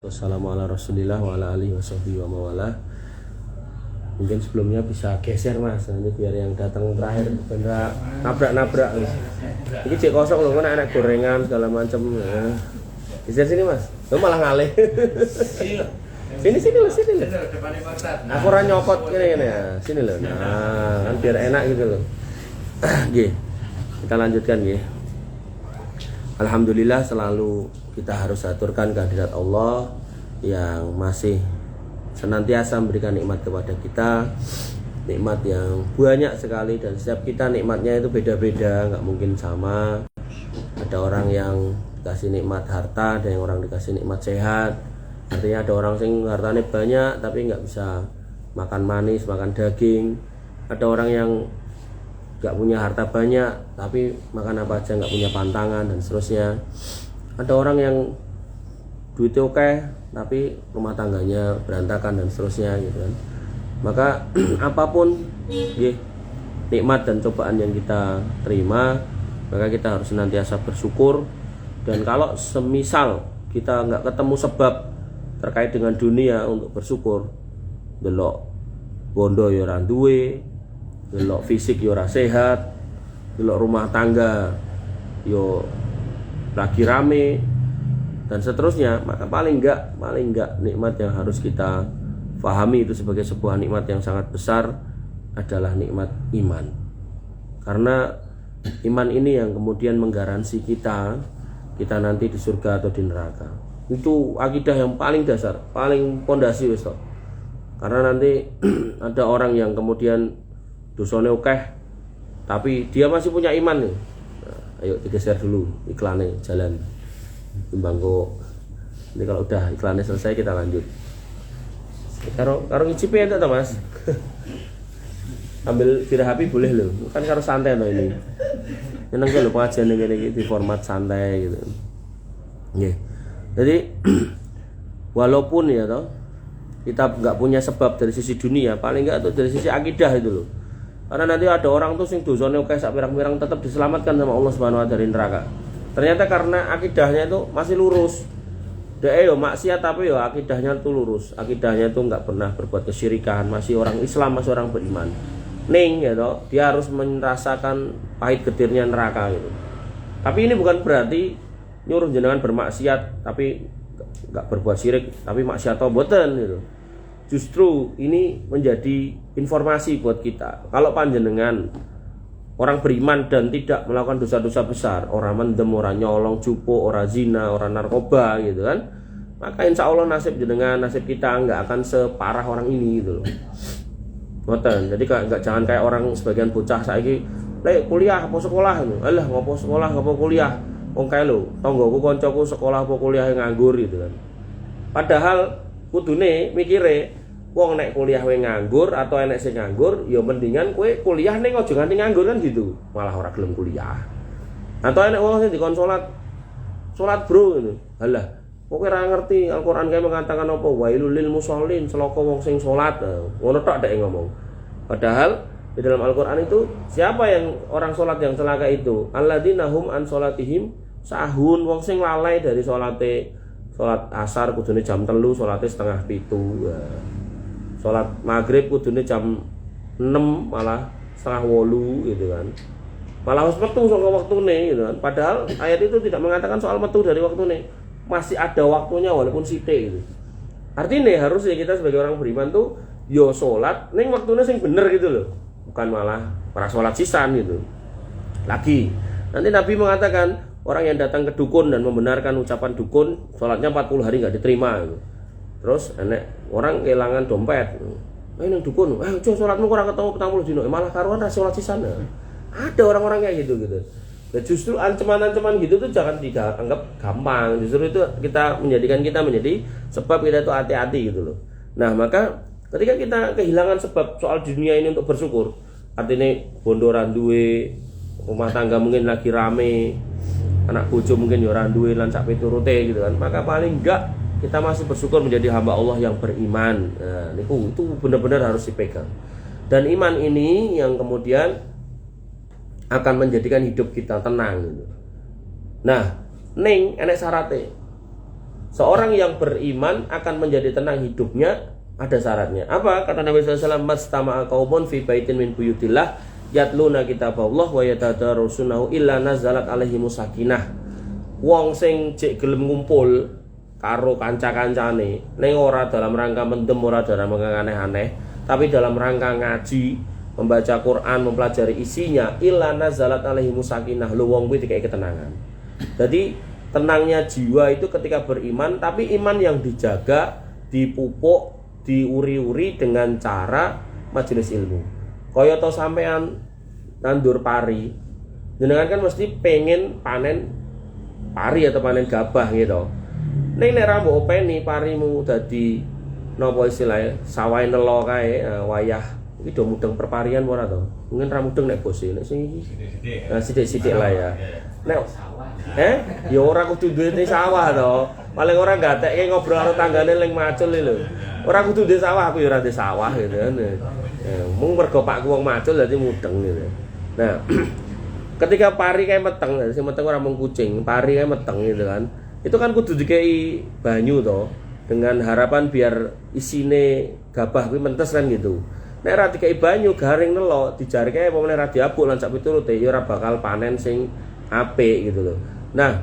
Wassalamualaikum warahmatullahi wa ala alihi washabihi wa mawala. Mungkin sebelumnya bisa geser mas, nanti biar yang datang terakhir bener nabrak-nabrak. Ini cek kosong loh, kan anak gorengan segala macam. Nah, geser sini mas, lo malah ngalih. Sini loh. Aku orang nyokot gini ya, sini loh. Nah, kan biar enak gitu loh. Gih, kita lanjutkan gih. Alhamdulillah selalu kita harus aturkan kehadirat Allah yang masih senantiasa memberikan nikmat kepada kita, nikmat yang banyak sekali, dan setiap kita nikmatnya itu beda-beda, nggak mungkin sama. Ada orang yang dikasih nikmat harta, ada yang orang dikasih nikmat sehat. Artinya ada orang yang hartanya banyak tapi nggak bisa makan manis, makan daging. Ada orang yang nggak punya harta banyak tapi makan apa aja nggak punya pantangan dan seterusnya. Ada orang yang duitnya oke tapi rumah tangganya berantakan dan seterusnya gitu kan. Maka apapun nikmat dan cobaan yang kita terima, maka kita harus senantiasa bersyukur. Dan kalau semisal kita nggak ketemu sebab terkait dengan dunia untuk bersyukur, delok bondo ya ora duwe, delok fisik yo ora sehat, delok rumah tangga yo lagi rame dan seterusnya, maka paling enggak nikmat yang harus kita pahami itu sebagai sebuah nikmat yang sangat besar adalah nikmat iman. Karena iman ini yang kemudian menggaransi kita nanti di surga atau di neraka. Itu akidah yang paling dasar, paling pondasi wis. Karena nanti ada orang yang kemudian dosanya oke tapi dia masih punya iman nih. Nah, ayo digeser dulu iklannya jalan timbangku. Ini kalau udah iklannya selesai kita lanjut. Karo ngicipi ente to mas. Ambil Virahapi boleh loh, kan karo santai loh ini. Seneng lho pengajian ini di format santai gitu. Nggih. Jadi walaupun ya toh kita nggak punya sebab dari sisi dunia, paling nggak tuh dari sisi akidah itu loh. Karena nanti ada orang tuh sing dosane oke sak pirang-pirang tetap diselamatkan sama Allah Subhanahu wa taala dari neraka. Ternyata karena akidahnya itu masih lurus. Dia yo maksiat tapi yo akidahnya tuh lurus. Akidahnya tuh nggak pernah berbuat kesyirikan, masih orang Islam, masih orang beriman. Ning ya toh, dia harus merasakan pahit getirnya neraka gitu. Tapi ini bukan berarti nyuruh jenengan bermaksiat tapi nggak berbuat syirik, tapi maksiat atau boten gitu. Justru ini menjadi informasi buat kita. Kalau panjenengan orang beriman dan tidak melakukan dosa-dosa besar, orang mendem, orang nyolong, cupu, orang zina, orang narkoba gitu kan, maka insya Allah nasib jenengan, nasib kita nggak akan separah orang ini gitu loh. Boten. Jadi nggak jangan kayak orang sebagian bocah saiki kuliah apa sekolah gitu. Alah ngopo sekolah ngopo kuliah. Wong kae lho, tanggoku kancaku sekolah apa kuliah nganggur gitu kan. Padahal kudune mikire wong nek kuliah we nganggur atau enek sing nganggur, ya mendingan kowe kuliah ning aja nganti nganggur kan gitu. Malah ora gelem kuliah. Atau enek wong sing dikon salat bro ngono. Halah, kowe ora ngerti Al-Qur'an kae mengatakan apa? Wailul lil musallin, celaka wong sing salat. Ngono tok dek ngomong. Padahal di dalam Al-Qur'an itu siapa yang orang salat yang celaka itu? Alladzina hum an salatihim sahun, wong sing lalai dari salat asar kudune jam 3, salate setengah 7. Salat maghrib kudune jam 6 malah setengah 8 gitu kan. Malah wis metu saka waktune gitu kan. Padahal ayat itu tidak mengatakan soal metu dari waktune. Masih ada waktunya walaupun sithik gitu. Artinya harusnya kita sebagai orang beriman tuh yo salat ning waktune sing bener gitu loh. Bukan malah para salat sisan gitu. Lagi nanti Nabi mengatakan orang yang datang ke dukun dan membenarkan ucapan dukun, sholatnya 40 hari nggak diterima gitu. Terus enek orang kehilangan dompet, nang dukun, coba sholatmu kurang ketemu 40 dino, malah karuan ra sholat sisan. Ada orang-orang kayak gitu. Dan justru ancaman-ancaman gitu tuh jangan dianggap gampang. Justru itu kita menjadi sebab kita itu hati-hati gitu loh. Nah maka ketika kita kehilangan sebab soal dunia ini untuk bersyukur, artinya bondo ra duwe, rumah tangga mungkin lagi rame, anak bojo mungkin ya ora duwe lan sak piturute gitu kan, maka paling enggak kita masih bersyukur menjadi hamba Allah yang beriman. Nah, itu benar-benar harus dipegang. Dan iman ini yang kemudian akan menjadikan hidup kita tenang gitu. Nah, ning enek syaratnya. Seorang yang beriman akan menjadi tenang hidupnya, ada syaratnya. Apa? Kata Nabi SAW, mastama'a qaumun fi baitin min buyutillah yatluna kitaballah wa yatadarasunahu illa nazalat alaihimus sakinah. Wong sing jek gelem ngumpul karo kanca-kancane ning ora dalam rangka mendem, ora dalam rangka aneh-aneh, tapi dalam rangka ngaji, membaca Quran, mempelajari isinya, illa nazalat alaihimus sakinah. Lu wong kuwi dikai ketenangan. Jadi tenangnya jiwa itu ketika beriman, tapi iman yang dijaga, dipupuk, diuri-uri dengan cara majelis ilmu. Kaya to sampean nandur pari, jenengan kan mesti pengen panen pari atau panen gabah gitu. Ning nek ra mbok openi parimu dadi napa istilahnya sawahe nelo kae, wayah iki do mudeng perparian ora to? Mungkin ra mudeng nek bos nek sing iki. Sithik-sithik lah ya. Nek ya ora kudu duwe sawah to. Paling ora gatekke ngobrol karo tanggane ning macul lho. Ora kudu duwe sawah, aku ya ora duwe sawah gitu kan. Mung mergo pakku wong macul dadi mudeng gitu. Nah, ketika pari kayak meteng, sing meteng ora mung kucing, pari kayak meteng gitu kan. Itu kan kudu dikei banyu to, dengan harapan biar isine gabah kuwi mentes kan gitu. Nek ora dikei banyu garing nelo, dijarke apa meneh ra diabuk lan sak piturute ya ora bakal panen sing apik gitu loh. Nah,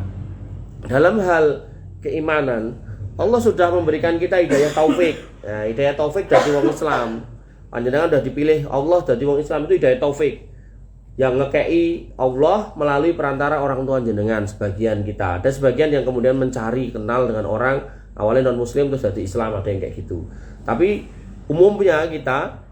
dalam hal keimanan, Allah sudah memberikan kita hidayah taufik. Nah, hidayah taufik dari wong Islam. Panjenengan sudah dipilih Allah dari wong Islam, itu hidayah taufik. Yang ngekei Allah melalui perantara orang tua jenengan, sebagian kita. Ada sebagian yang kemudian mencari kenal dengan orang awalnya non muslim terus jadi Islam, ada yang kayak gitu. Tapi umumnya kita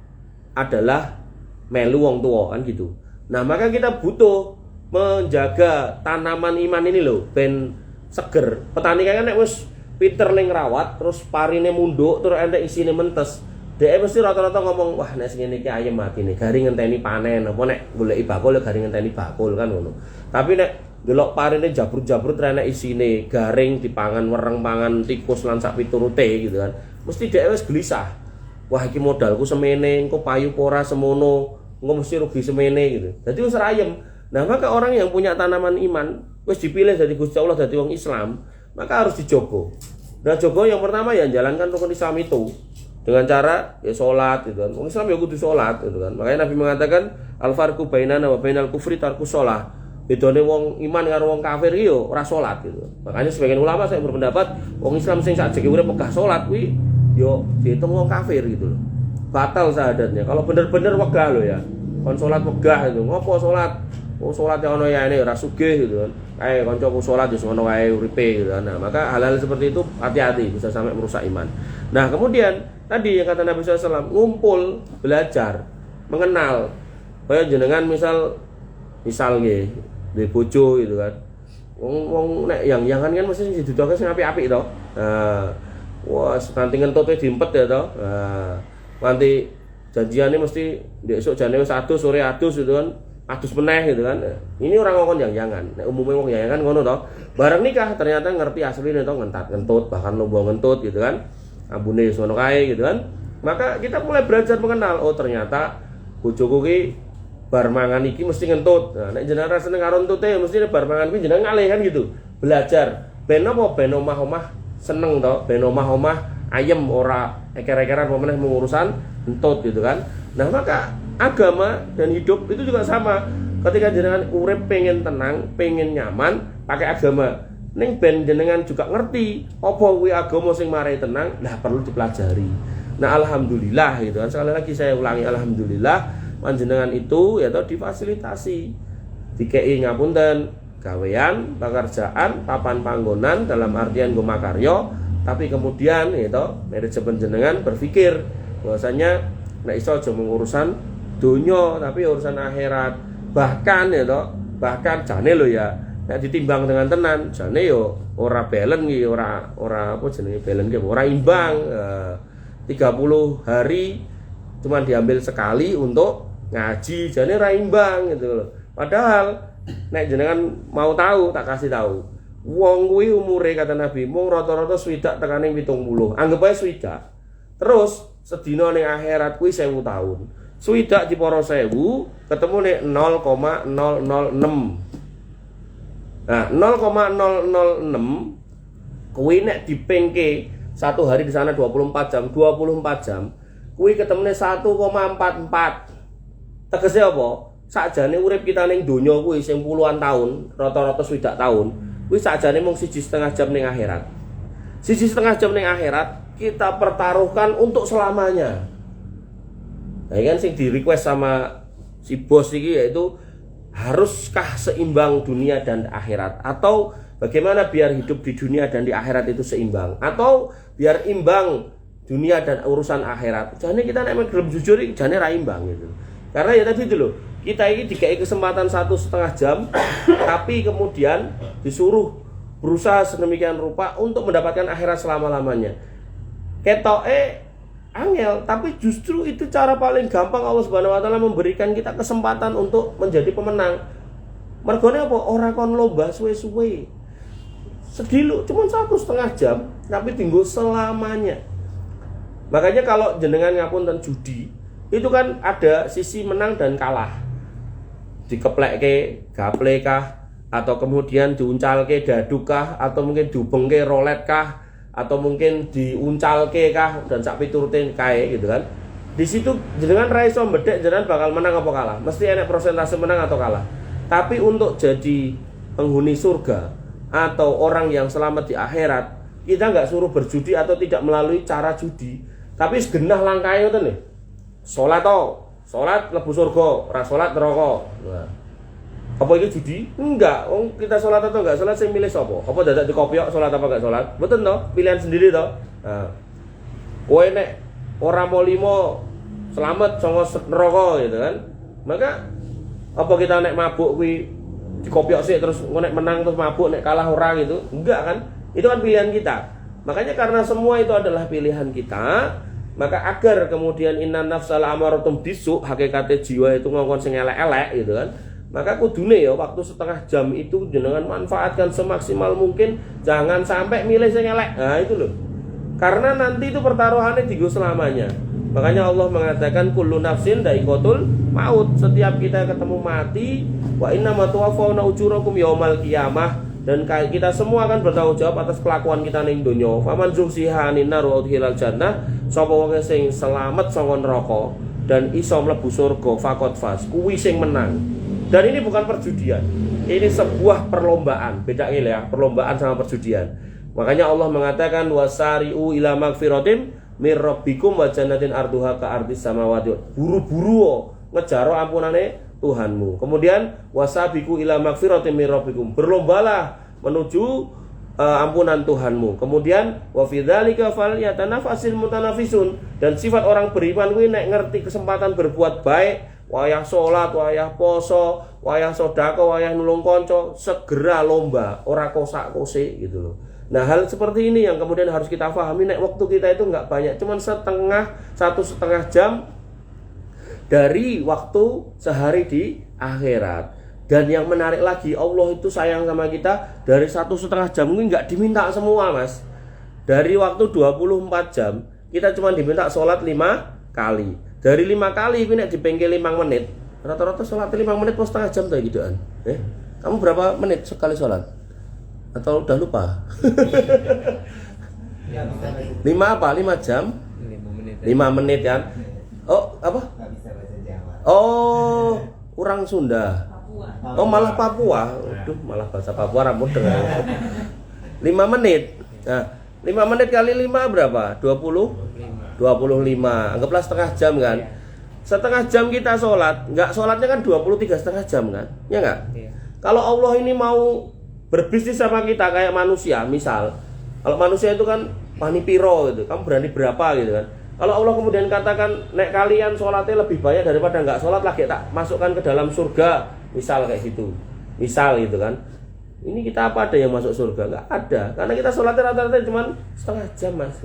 adalah melu wong tua kan gitu. Nah, maka kita butuh menjaga tanaman iman ini loh ben seger. Petani kan nek wis pinter ning rawat terus parine munduk terus entek isine mentes. Dhek mesti rata-rata ngomong, wah nek sing ngene iki ayem matine, garing ngenteni panen, apa nek goleki bakul ya garing ngenteni bakul kan ngono. Tapi nek delok parine jabrut-jabrut renek isine, garing dipangan wereng pangan tikus lan sak piturute gitu kan. Mesti dhek wis gelisah. Wah iki modalku semene, engko payu ora semono, engko mesti rugi semene gitu. Dadi wis ayem. Nah, maka orang yang punya tanaman iman wis dipilih dari Gusti Allah dadi wong Islam, maka harus dijogo. Nah, jogo yang pertama ya jalankan rukun Islam itu dengan cara ya salat gitu kan. Wong Islam ya kudu salat gitu kan. Makanya Nabi mengatakan al-farqu bainana wa bainal kufri tarku shalah. Bedane wong iman karo wong kafir iki yo ora salat gitu. Makanya sebagian ulama saya berpendapat wong Islam sing sakjane urip megah salat kuwi yo dihitung wong kafir gitu loh. Batal syahadatnya. Kalau bener-bener wegah lo ya. Kon salat wegah itu. Ngopo salat? Oh salat yang ono ya ini ora sugih gitu kan. Kae kancaku salat wis ngono wae uripe gitu kan. Nah, maka hal-hal seperti itu hati-hati bisa sampai merusak iman. Nah, kemudian tadi yang kata Nabi SAW, ngumpul, belajar, mengenal. Kayak jenengan misal nggih, duwe bojo gitu kan. Wong nek yang kan mesti didudoke sing apik-apik to. Nah, wah, nanti ngentute diempet ya to. Nah, nanti janjiane mesti esuk jane wis adus, sore adus gitu kan. Adus meneh gitu kan. Ini orang ngomong jangan. Nek umume wong jangan ngono to. Bareng nikah ternyata ngerti asline to ngentut bahkan lomba ngentut gitu kan. Ambune sono kae gitu kan. Maka kita mulai belajar mengenal, oh ternyata bojoku ki bar mangan iki mesti ngentut. Nah, nek jenengan seneng karo entute mesti bar mangan kuwi jenengan ngalih kan gitu. Belajar ben apa ben omah-omah seneng to, ben omah-omah ayem ora eker-ekeran apa meneh mengurusan entut gitu kan. Nah, maka agama dan hidup itu juga sama. Ketika jenengan urip pengen tenang, pengen nyaman, pakai agama. Ning ben jenengan juga ngerti apa kuwi agama sing marai tenang, nah perlu dipelajari. Nah, alhamdulillah gitu kan. Sekali lagi saya ulangi, alhamdulillah panjenengan itu ya difasilitasi. Dikei ngapunten gawean, pekerjaan, papan panggonan dalam artian go makarya, tapi kemudian itu manajemen jenengan berpikir bahwasanya nek iso aja mengurusan dunia tapi urusan akhirat. Bahkan ya toh, bahkan jane lho ya, nek ditimbang dengan tenan jane yo ora balance iki, ora apa jenenge balance ki, ora imbang. 30 hari cuma diambil sekali untuk ngaji, jane ora imbang gitu loh. Padahal nek jenengan mau tahu tak kasih tahu. Wong kuwi umure kata Nabi mung rata-rata swidak tekaning 70. Anggap ae swidak. Terus sedina ning akhirat kuwi 1000 tahun. Swidak diporo 1000 ketemu nek 0,006. Nah, 0,006 Kuwi nek dipengke satu hari di sana 24 jam, 24 jam, kuwi ketemune 1,44. Tegese apa? Sakjane urip kita ning donya kuwi sing puluhan tahun, rata-rata 20 tahun, kuwi sakjane mung 1,5 jam ning akhirat. 1,5 jam ning akhirat kita pertaruhkan untuk selamanya. Nah, ini kan sing di request sama si bos ini yaitu haruskah seimbang dunia dan akhirat, atau bagaimana biar hidup di dunia dan di akhirat itu seimbang, atau biar imbang dunia dan urusan akhirat. Jane kita nek gelem jujur iki jane ra imbang gitu. Karena ya tadi itu loh, kita ini dikai kesempatan 1,5 jam tapi kemudian disuruh berusaha sedemikian rupa untuk mendapatkan akhirat selama-lamanya. Ketoke angel, tapi justru itu cara paling gampang Allah Subhanahu wa taala memberikan kita kesempatan untuk menjadi pemenang. Mergone apa? Ora kon lomba suwe-suwe. Sedilu cuma 1,5 jam tapi tinggal selamanya. Makanya kalau jenengan ngapunten judi, itu kan ada sisi menang dan kalah. Dikeplekke, gaple kah, atau kemudian diuncalke dadu kah, atau mungkin diubengke rolet kah, atau mungkin diuncalke kah, dan sak piturute kae gitu kan. Di situ jenengan ra iso mbedek jenengan bakal menang apa kalah. Mesti enek persentase menang atau kalah. Tapi untuk jadi penghuni surga atau orang yang selamat di akhirat, kita nggak suruh berjudi atau tidak melalui cara judi, tapi segenah langkahe ngoten lho. Salat salat mlebu surga, ora salat neraka. Nah, apa itu judi? Enggak. Kita salat atau enggak salat sing milih sapa? Apa dadak dikopiok salat apa enggak salat? Mboten to, pilihan sendiri to. Nah, kowe nek ora mau limo selamat saka neraka gitu kan. Maka apa kita nek mabuk kuwi dikopiok sih terus nek menang terus mabuk, nek kalah orang gitu? Enggak kan? Itu kan pilihan kita. Makanya karena semua itu adalah pilihan kita, maka agar kemudian innan nafsal amaratum bisu, hakikate jiwa itu ngongkon sing elek-elek gitu kan. Maka kudune ya waktu setengah jam itu jenengan manfaatkan semaksimal mungkin, jangan sampai milih sing elek. Nah itu loh. Karena nanti itu pertaruhannya digo selamanya. Makanya Allah mengatakan kullu nafsin dha'iqatul maut. Setiap kita ketemu mati, wa innama tuwaffawna ujurakum yaumal qiyamah, dan kita semua akan bertanggung jawab atas kelakuan kita ning donya. Faman zuhziha 'anil nar wa udkhilal jannah, sapa wong sing selamat saka neraka dan iso mlebu surga, faqad faz, kuwi sing menang. Dan ini bukan perjudian. Ini sebuah perlombaan. Beda ini ya, perlombaan sama perjudian. Makanya Allah mengatakan wasari'u ila magfiratim mir rabbikum wa jannatin arduha ka ardis samawati. Buru-buru ngejaro ampunane Tuhanmu. Kemudian wasabiku ila magfiratim mir rabbikum. Berlombalah menuju ampunan Tuhanmu. Kemudian wa fi dzalika falyatanafasil mutanafisun. Dan sifat orang beriman kuwi nek ngerti kesempatan berbuat baik, wayah sholat, wayah poso, wayah sodako, wayah nulung konco, segera lomba, ora kosak-kosik gitu loh. Nah hal seperti ini yang kemudian harus kita pahami. Nek waktu kita itu nggak banyak, cuman 1,5 jam dari waktu sehari di akhirat. Dan yang menarik lagi, Allah itu sayang sama kita. Dari 1,5 jam ini nggak diminta semua mas. Dari waktu 24 jam kita cuma diminta sholat 5 kali. Dari 5 kali ini nek dipengke 5 menit, rata-rata sholat 5 menit plus setengah jam tuh gituan. Kamu berapa menit sekali sholat? Atau udah lupa? 5 apa? 5 jam? 5 menit kan? Oh apa? Oh orang Sunda. Oh malah Papua. Aduh malah bahasa Papua rambut dengan 5 menit. Nah 5 menit kali 5 berapa? 25. Anggaplah setengah jam kan. Setengah jam kita sholat, nggak sholatnya kan 23 setengah jam kan? Ya nggak? Iya. Kalau Allah ini mau berbisnis sama kita kayak manusia, misal kalau manusia itu kan pani piro gitu, kamu berani berapa gitu kan. Kalau Allah kemudian katakan nek kalian sholatnya lebih banyak daripada nggak sholat, lagi tak masukkan ke dalam surga, misal kayak gitu, misal gitu kan. Ini kita apa ada yang masuk surga? Nggak ada, karena kita sholatnya rata-rata cuma setengah jam mas.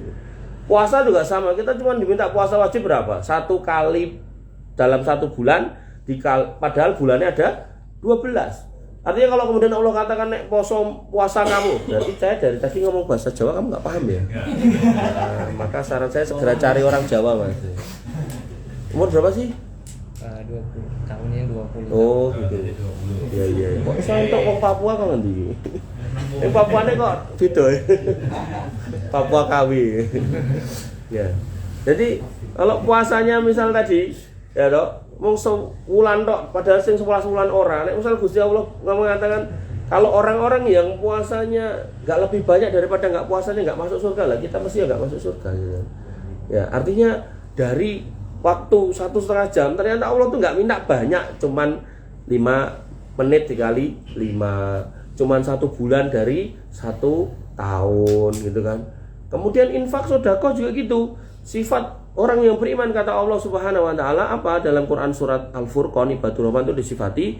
Puasa juga sama, kita cuma diminta puasa wajib berapa? 1 kali dalam 1 bulan, padahal bulannya ada 12. Artinya kalau kemudian Allah katakan nek puasa kamu, berarti saya dari tadi ngomong bahasa Jawa kamu nggak paham ya? Nah, maka saran saya segera cari orang Jawa mas. Umur berapa sih? 20, tahunnya 20. Oh gitu. Iya. Kok saya untuk Papua kan nanti? Yang Papua ini kok beda. Papua Kawi. Ya. Jadi kalau puasanya misal tadi ya dok, mung sewulan tok padahal sing 11 wulan ora. Nek misal Gusti Allah mengatakan kalau orang-orang yang puasanya nggak lebih banyak daripada nggak puasanya nggak masuk surga lah, kita mesti nggak masuk surga gitu. Ya, artinya dari waktu 1,5 jam ternyata Allah tuh nggak minta banyak, cuman 5 menit dikali 5, cuman 1 bulan dari 1 tahun gitu kan. Kemudian infak sedekah juga gitu. Sifat orang yang beriman kata Allah Subhanahu wa taala apa dalam Quran surat Al-Furqan, ibadur rahman itu disifati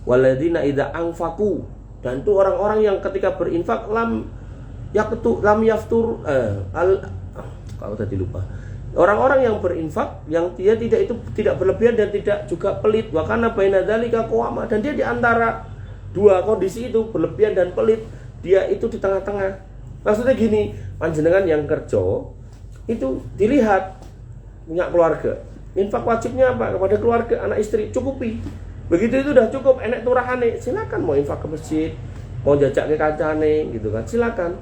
walladzina idza anfaqu, dan itu orang-orang yang ketika berinfak lam yaftur kalau tadi lupa. Orang-orang yang berinfak yang dia tidak berlebihan dan tidak juga pelit, wa kana baina dzalika qawama, dan dia di antara dua kondisi itu, berlebihan dan pelit, dia itu di tengah-tengah. Maksudnya gini, panjenengan yang kerja itu dilihat punya keluarga, infak wajibnya apa kepada keluarga, anak istri, cukupi. Begitu itu udah cukup, enek turahane, silakan mau infak ke masjid, mau jajak ke kancane gitu kan, silakan.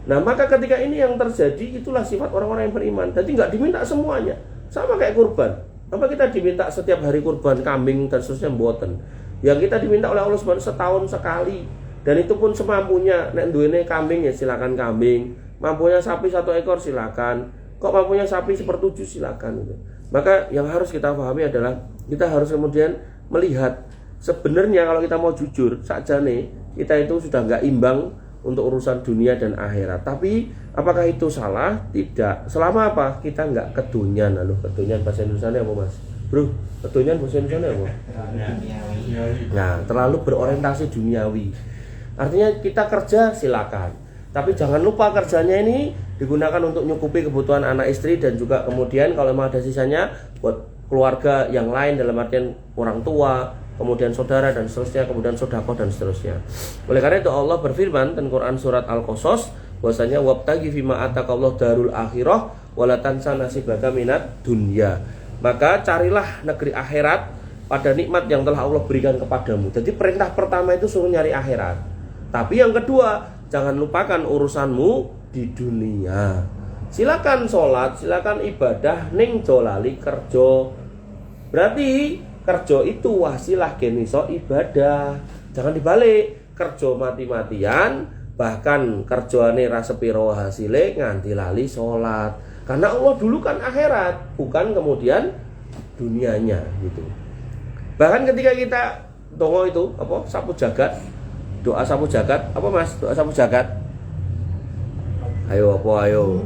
Nah maka ketika ini yang terjadi, itulah sifat orang-orang yang beriman. Jadi nggak diminta semuanya, sama kayak kurban. Apa kita diminta setiap hari kurban kambing dan seterusnya, mboten. Yang kita diminta oleh Allah Subhanahu setahun sekali, dan itu pun semampunya. Nek duwene kambing ya silakan kambing, mampunya sapi 1 ekor silakan, kok mampunya sapi 1/7 silakan gitu. Maka yang harus kita pahami adalah kita harus kemudian melihat sebenarnya kalau kita mau jujur saja nih, kita itu sudah nggak imbang untuk urusan dunia dan akhirat. Tapi apakah itu salah? Tidak. Selama apa? Kita nggak kedunyan. Lalu kedunyan bahasa Indonesianya apa mas? Bro, kedunyan bahasa Indonesianya apa? Nah, terlalu berorientasi duniawi. Artinya kita kerja silakan, tapi jangan lupa kerjanya ini digunakan untuk nyukupi kebutuhan anak istri, dan juga kemudian kalau memang ada sisanya buat keluarga yang lain, dalam artian orang tua, kemudian saudara dan seterusnya, kemudian sedekah dan seterusnya. Oleh karena itu Allah berfirman dalam Quran surat Al-Qasas bahwasanya wabtaghi fima atakallahu darul akhirah wala tansa nasibaka minad dunya. Maka carilah negeri akhirat pada nikmat yang telah Allah berikan kepadamu. Jadi perintah pertama itu suruh nyari akhirat. Tapi yang kedua, jangan lupakan urusanmu di dunia. Silakan sholat, silakan ibadah, ning jolali kerja. Berarti kerja itu wasilah geniso ibadah. Jangan dibalik, kerja mati-matian, bahkan kerjaane ra sepiro hasile nganti lali sholat. Karena Allah dulu kan akhirat, bukan kemudian dunianya gitu. Bahkan ketika kita dongo itu apa sapu jagat, doa sapu jagat, apa mas? Doa sapu jagat. Ayo apa ayo?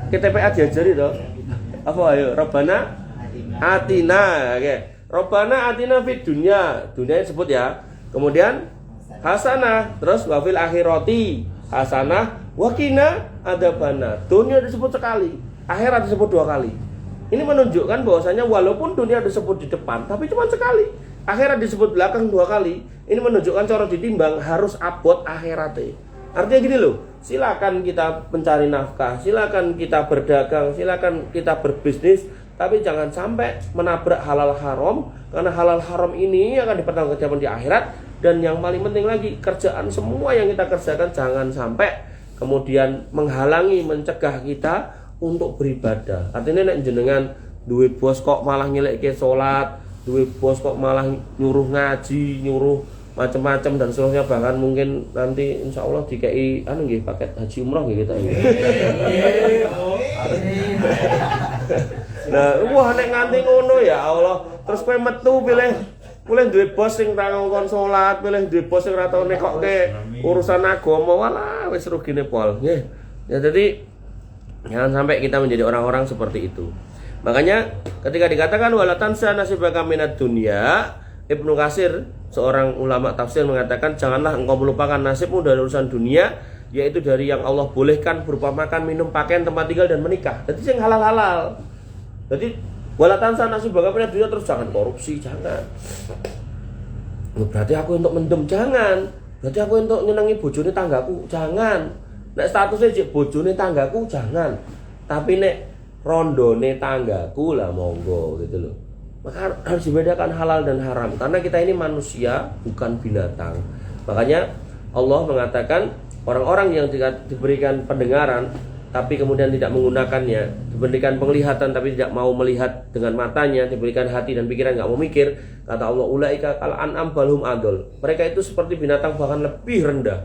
KTPA diajari toh. Apa ayo? Rabbana atina, oke. Robbana atina fid dunya, dunia disebut ya. Kemudian hasanah, terus wafil akhirati hasanah, wakina adabana. Dunia disebut sekali, akhirat disebut 2 kali. Ini menunjukkan bahwasanya walaupun dunia disebut di depan, tapi cuma sekali. Akhirat disebut belakang 2 kali. Ini menunjukkan cara ditimbang harus abot akhiratnya. Artinya gini loh, silakan kita mencari nafkah, silakan kita berdagang, silakan kita berbisnis, tapi jangan sampai menabrak halal haram, karena halal haram ini akan dipertanggungjawabkan di akhirat. Dan yang paling penting lagi, kerjaan semua yang kita kerjakan jangan sampai kemudian menghalangi, mencegah kita untuk beribadah. Artinya nek jenengan duwe bos kok malah nyelekke salat, duwe bos kok malah nyuruh ngaji, nyuruh macam-macam dan seterusnya, bahkan mungkin nanti insya Allah dikei paket haji umroh gitu. Nah, wah nek nganti ngono ya Allah. Terus kowe metu pilih duwe bos sing ra ngongkon salat, pilih duwe bos sing ra tau nekokke urusan agama, walah wis rugine pol. Nggih. Ya jadi jangan sampai kita menjadi orang-orang seperti itu. Makanya ketika dikatakan wala tansa nasibaka minad dunya, Ibnu Katsir, seorang ulama tafsir, mengatakan janganlah engkau melupakan nasibmu dari urusan dunia, yaitu dari yang Allah bolehkan berupa makan, minum, pakaian, tempat tinggal dan menikah. Jadi yang halal-halal. Jadi wala tansa nasibaka minad dunya, terus jangan korupsi, jangan. Berarti aku untuk mendem, jangan. Berarti aku untuk nyenengi bojone tanggaku, jangan. Nek statusnya jek bojone tanggaku, jangan. Tapi nek rondone tanggaku lah monggo gitu loh. Maka harus dibedakan halal dan haram, karena kita ini manusia bukan binatang. Makanya Allah mengatakan orang-orang yang diberikan pendengaran tapi kemudian tidak menggunakannya, diberikan penglihatan tapi tidak mau melihat dengan matanya, diberikan hati dan pikiran nggak mau mikir, kata Allah, ulaika kal an'am balhum adol. Mereka itu seperti binatang bahkan lebih rendah.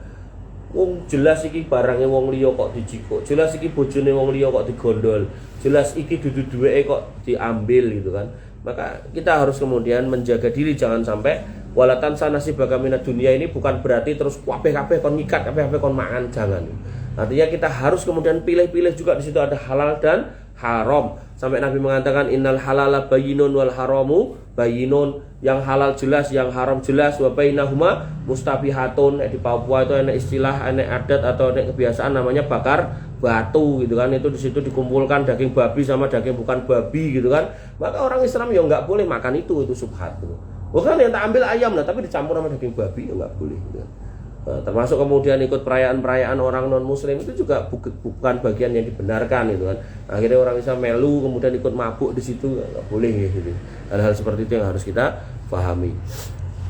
Wong jelas iki barangnya wong liya kok dijikuk, jelas iki bojone wong liya kok digondol, jelas iki dudu-duweke kok diambil gitu kan. Maka kita harus kemudian menjaga diri jangan sampai walatan sanasi bagamina dunia ini bukan berarti terus kabeh-kabeh kon ngikat, kabeh-kabeh kon mangan, jangan. Artinya kita harus kemudian pilih-pilih juga, di situ ada halal dan haram. Sampai Nabi mengatakan innal halala bayyinun wal haramu bayyinun, yang halal jelas, yang haram jelas, wa bainahuma mustabihatun. Di Papua itu ada istilah, ada adat atau ada kebiasaan namanya bakar batu gitu kan. Itu di situ dikumpulkan daging babi sama daging bukan babi gitu kan. Maka orang Islam ya nggak boleh makan itu subhat gitu. Bukan yang tak ambil ayam lah, tapi dicampur sama daging babi ya nggak boleh gitu. Nah, termasuk kemudian ikut perayaan-perayaan orang non-muslim itu juga bukan bagian yang dibenarkan gitu kan. Akhirnya orang Islam melu kemudian ikut mabuk di situ, nggak boleh gitu. Hal-hal seperti itu yang harus kita pahami.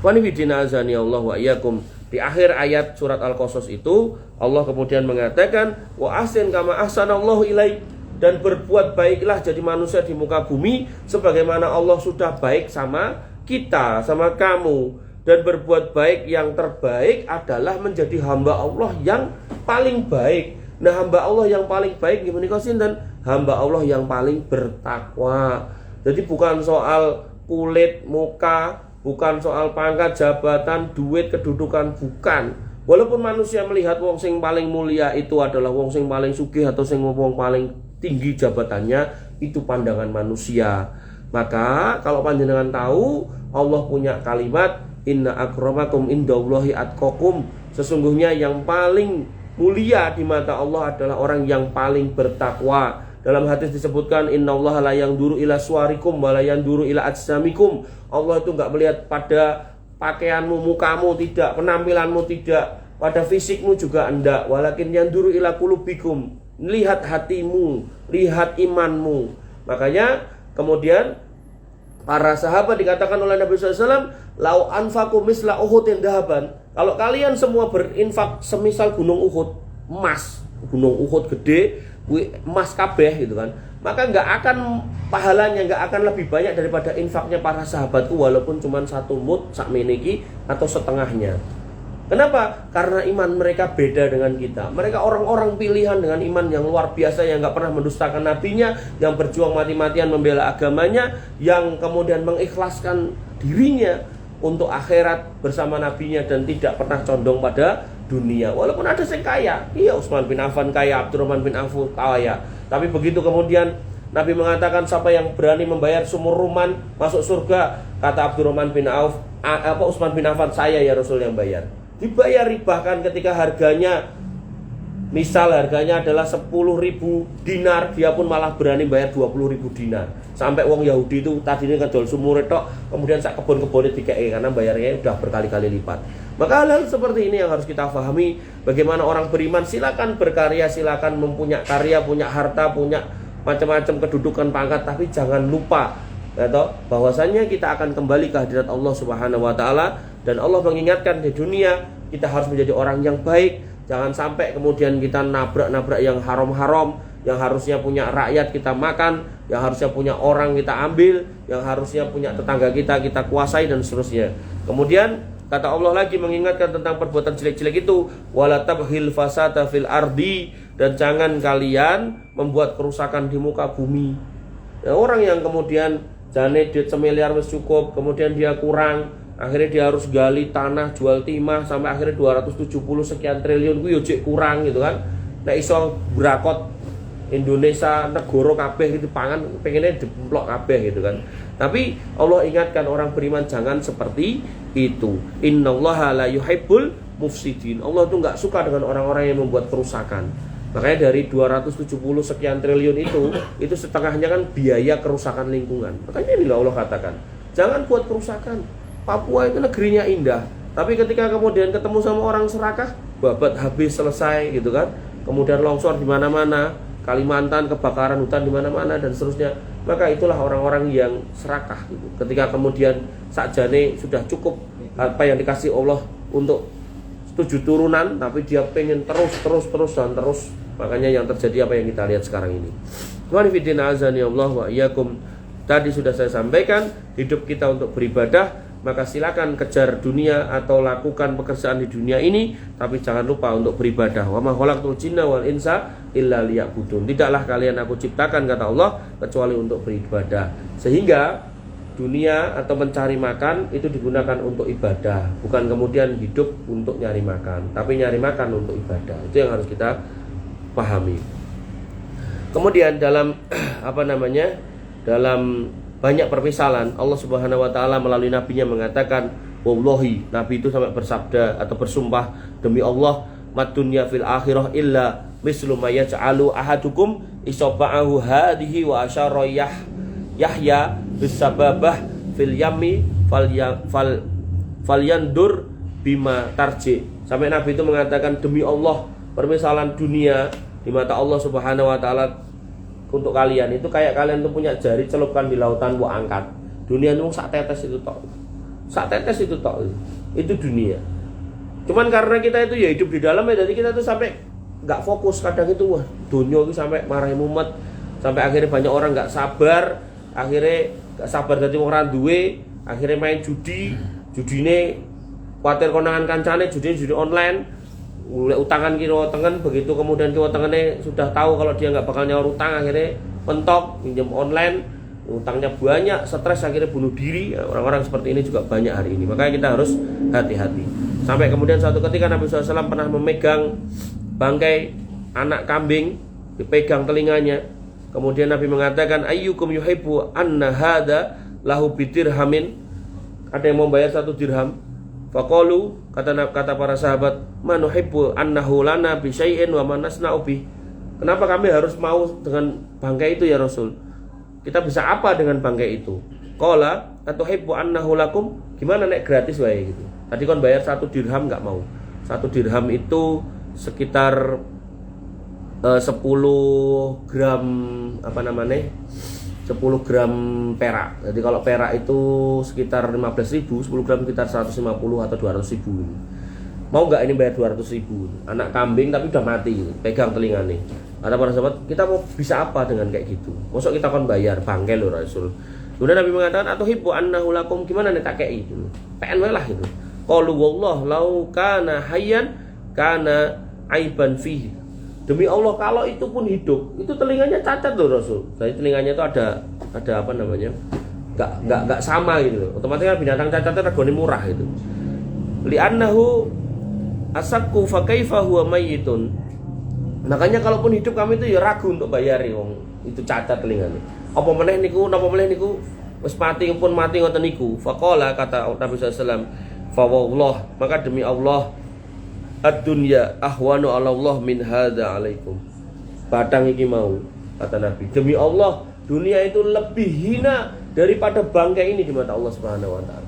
Wa nifidina azani Allah wa iyyakum. Di akhir ayat surat Al-Qasas itu Allah kemudian mengatakan wa ahsin kama ahsanallahu ilaik, dan berbuat baiklah jadi manusia di muka bumi sebagaimana Allah sudah baik sama kita, sama kamu. Dan berbuat baik yang terbaik adalah menjadi hamba Allah yang paling baik. Nah, hamba Allah yang paling baik gimana kosin, dan hamba Allah yang paling bertakwa. Jadi bukan soal kulit, muka, bukan soal pangkat, jabatan, duit, kedudukan, bukan. Walaupun manusia melihat wong sing paling mulia itu adalah wong sing paling sugih atau sing wong paling tinggi jabatannya, itu pandangan manusia. Maka kalau panjenengan tahu Allah punya kalimat inna akramakum indallahi atqakum, sesungguhnya yang paling mulia di mata Allah adalah orang yang paling bertakwa. Dalam hadis disebutkan innallaha la yanzuru ila suwarikum wa la yanzuru ila ajsamikum. Allah itu enggak melihat pada pakaianmu, mukamu tidak, penampilanmu tidak, pada fisikmu juga enggak, walakin yanzuru ila qulubikum, lihat hatimu, lihat imanmu. Makanya kemudian para sahabat dikatakan oleh Nabi SAW, lau anfaku misla uhudin dahaban, kalau kalian semua berinfak semisal gunung Uhud, emas, gunung Uhud gede, emas kabeh gitu kan, maka nggak akan pahalanya, nggak akan lebih banyak daripada infaknya para sahabatku walaupun cuma 1 mud sak meniki atau setengahnya. Kenapa? Karena iman mereka beda dengan kita. Mereka orang-orang pilihan dengan iman yang luar biasa, yang gak pernah mendustakan nabinya, yang berjuang mati-matian membela agamanya, yang kemudian mengikhlaskan dirinya untuk akhirat bersama nabinya dan tidak pernah condong pada dunia. Walaupun ada yang kaya, iya Utsman bin Affan kaya, Abdurrahman bin Auf kaya, tapi begitu kemudian Nabi mengatakan siapa yang berani membayar sumur ruman masuk surga, kata Abdurrahman bin Auf, Utsman bin Affan, saya ya Rasul yang bayar. Dibayar, bahkan ketika harganya misal harganya adalah 10.000 dinar, dia pun malah berani bayar 20.000 dinar. Sampai wong Yahudi itu tadinya ngedol sumur tok, kemudian sak kebun-kebunnya dikei karena bayarnya udah berkali-kali lipat. Maka hal-hal seperti ini yang harus kita pahami. Bagaimana orang beriman, silakan berkarya, silakan mempunyai karya, punya harta, punya macam-macam kedudukan, pangkat, tapi jangan lupa bahwasannya kita akan kembali ke hadirat Allah Subhanahu wa taala, dan Allah mengingatkan di dunia kita harus menjadi orang yang baik. Jangan sampai kemudian kita nabrak-nabrak yang haram-haram, yang harusnya punya rakyat kita makan, yang harusnya punya orang kita ambil, yang harusnya punya tetangga kita kuasai dan seterusnya. Kemudian kata Allah lagi mengingatkan tentang perbuatan jelek-jelek itu, wala tabghil fasada fil ardi, dan jangan kalian membuat kerusakan di muka bumi. Nah, orang yang kemudian jane duit semiliar wis cukup, kemudian dia kurang, akhirnya dia harus gali tanah, jual timah sampai akhirnya 270 sekian triliun, ku yo jek kurang gitu kan. Nek iso brakot Indonesia negara kabeh gitu pangan pengennya diplok kabeh gitu kan. Tapi Allah ingatkan orang beriman jangan seperti itu. Innallaha la yuhibbul mufsidin. Allah tuh enggak suka dengan orang-orang yang membuat kerusakan. Makanya dari 270 sekian triliun itu setengahnya kan biaya kerusakan lingkungan. Makanya inilah Allah katakan, jangan buat kerusakan. Papua itu negerinya indah, tapi ketika kemudian ketemu sama orang serakah, babat habis selesai gitu kan. Kemudian longsor di mana-mana, Kalimantan kebakaran hutan di mana-mana dan seterusnya. Maka itulah orang-orang yang serakah gitu. Ketika kemudian sakjane sudah cukup apa yang dikasih Allah untuk 7 turunan, tapi dia pengen terus. Makanya yang terjadi apa yang kita lihat sekarang ini. Wa fillah azani Allah wa iyyakum. Tadi sudah saya sampaikan, hidup kita untuk beribadah, maka silakan kejar dunia atau lakukan pekerjaan di dunia ini, tapi jangan lupa untuk beribadah. Wa ma khalaqtul jinna wal insa illa liya'budun. Tidaklah kalian aku ciptakan, kata Allah, kecuali untuk beribadah. Sehingga dunia atau mencari makan itu digunakan untuk ibadah, bukan kemudian hidup untuk nyari makan, tapi nyari makan untuk ibadah. Itu yang harus kita pahami. Kemudian dalam dalam banyak permisalan Allah Subhanahu wa taala melalui nabinya mengatakan, wallahi, nabi itu sampai bersabda atau bersumpah, demi Allah, mad dunya fil akhirah illa mislu ma yaj'alu ahadukum isaba'ahu hadhihi wa asyara yahya bisababah fil yami falyandur bima tarji. Sampai nabi itu mengatakan, demi Allah, permisalan dunia di mata Allah Subhanahu wa taala untuk kalian itu kayak kalian tuh punya jari, celupkan di lautan, buat angkat. Dunia itu sak tetes itu tok. Itu dunia. Cuman karena kita itu ya hidup di dalam ya, jadi kita tuh sampai nggak fokus. Kadang itu wah, dunia itu sampai marahin mumet, sampai akhirnya banyak orang nggak sabar, jadi orang duwe, akhirnya main judi ini kuatir konangan kancane, judi online. Mulai utangan kira tengen, begitu kemudian kira tengennya sudah tahu kalau dia nggak bakal nyaur utang, akhirnya mentok pinjam online, utangnya banyak, stres, akhirnya bunuh diri. Orang-orang seperti ini juga banyak hari ini. Makanya kita harus hati-hati. Sampai kemudian suatu ketika Nabi SAW pernah memegang bangkai anak kambing, dipegang telinganya. Kemudian Nabi mengatakan, ayyukum yuhibbu anna hadza lahu bidirhamin. Ada yang mau bayar 1 dirham? Faqalu, kata para sahabat, manuhibbu annahu lana bi syai'in wa manasna'u bi. Kenapa kami harus mau dengan bangkai itu ya Rasul? Kita bisa apa dengan bangkai itu? Qala atuhibbu annahu lakum? Gimana nek gratis wae gitu. Tadi kon bayar 1 dirham enggak mau. 1 dirham itu sekitar 10 gram 10 gram perak. Jadi kalau perak itu sekitar 15.000, 10 gram sekitar 150 atau 200.000. Mau nggak ini bayar 200.000? Anak kambing tapi udah mati, pegang telinganya. Kata para sahabat, kita mau bisa apa dengan kayak gitu? Masa kita kan bayar bangkai loh Rasul. Kemudian Nabi mengatakan, atau hibbu annahu lakum, gimana nih tak kayak itu? PN lah gitu. Qalu wallah lau kana hayyan kana aiban fihi. Demi Allah, kalau itu pun hidup, itu telinganya cacat loh Rasul. Jadi telinganya itu ada nggak sama gitu loh. Otomatis kan binatang cacatnya regane murah itu. Li'annahu asakku fa kaifa huwa mayyitun. Makanya kalaupun hidup kami itu ya ragu untuk bayari wong itu cacat telinganya. Apa meneh niku wis mati pun mati ngoten niku. Faqala, kata Nabi sallallahu alaihi wasallam, fa wallah, maka demi Allah, ad-dunya ahwanu 'ala Allah min hadza 'alaikum. Batang iki mau, kata Nabi, demi Allah, dunia itu lebih hina daripada bangkai ini di mata Allah Subhanahu wa taala.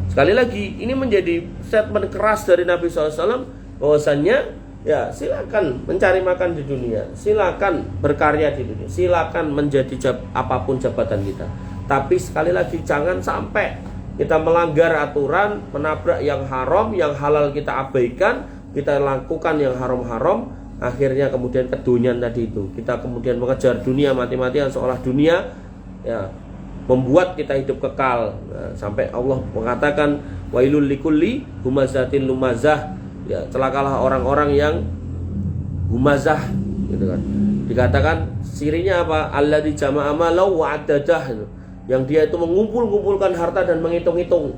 Sekali lagi, ini menjadi statement keras dari Nabi SAW bahwasannya ya silakan mencari makan di dunia, silakan berkarya di dunia, silakan menjadi apapun jabatan kita. Tapi sekali lagi jangan sampai kita melanggar aturan, menabrak yang haram, yang halal kita abaikan, kita lakukan yang haram-haram, akhirnya kemudian kedunian tadi itu. Kita kemudian mengejar dunia mati-matian seolah dunia ya membuat kita hidup kekal. Nah, sampai Allah mengatakan wailul likulli humazatin lumazah. Ya, celakalah orang-orang yang humazah gitu kan. Dikatakan sirinya apa? Alladzi jama'a malau wa addadah gitu. Yang dia itu mengumpulkan harta dan menghitung-hitung.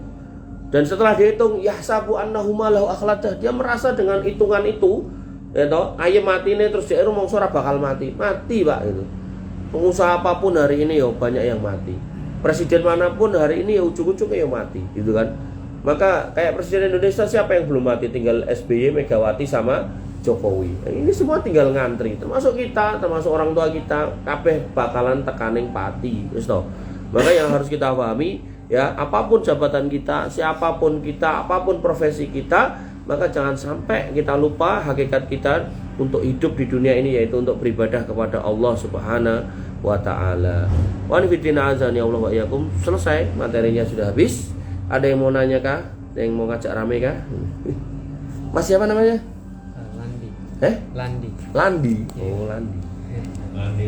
Dan setelah dihitung, yahsabu annahu malahu akhladah, dia merasa dengan hitungan itu, ya toh, ayam mati ini terus dia rumong ora bakal mati, Pak itu. Pengusaha apapun hari ini ya banyak yang mati. Presiden manapun hari ini ya ujung-ujungnya ya mati, gitu kan. Maka kayak Presiden Indonesia siapa yang belum mati? Tinggal SBY, Megawati sama Jokowi. Nah, ini semua tinggal ngantri, termasuk kita, termasuk orang tua kita, kabeh bakalan tekaning pati, wis toh. Maka yang harus kita pahami, ya, apapun jabatan kita, siapapun kita, apapun profesi kita, maka jangan sampai kita lupa hakikat kita untuk hidup di dunia ini, yaitu untuk beribadah kepada Allah Subhanahu wa taala. Wa nifidina azani Allah wa iyyakum. Selesai, materinya sudah habis. Ada yang mau nanya kah? Ada yang mau ngajak rame kah? Mas siapa namanya? Landi. Landi. Landi. Oh, Landi.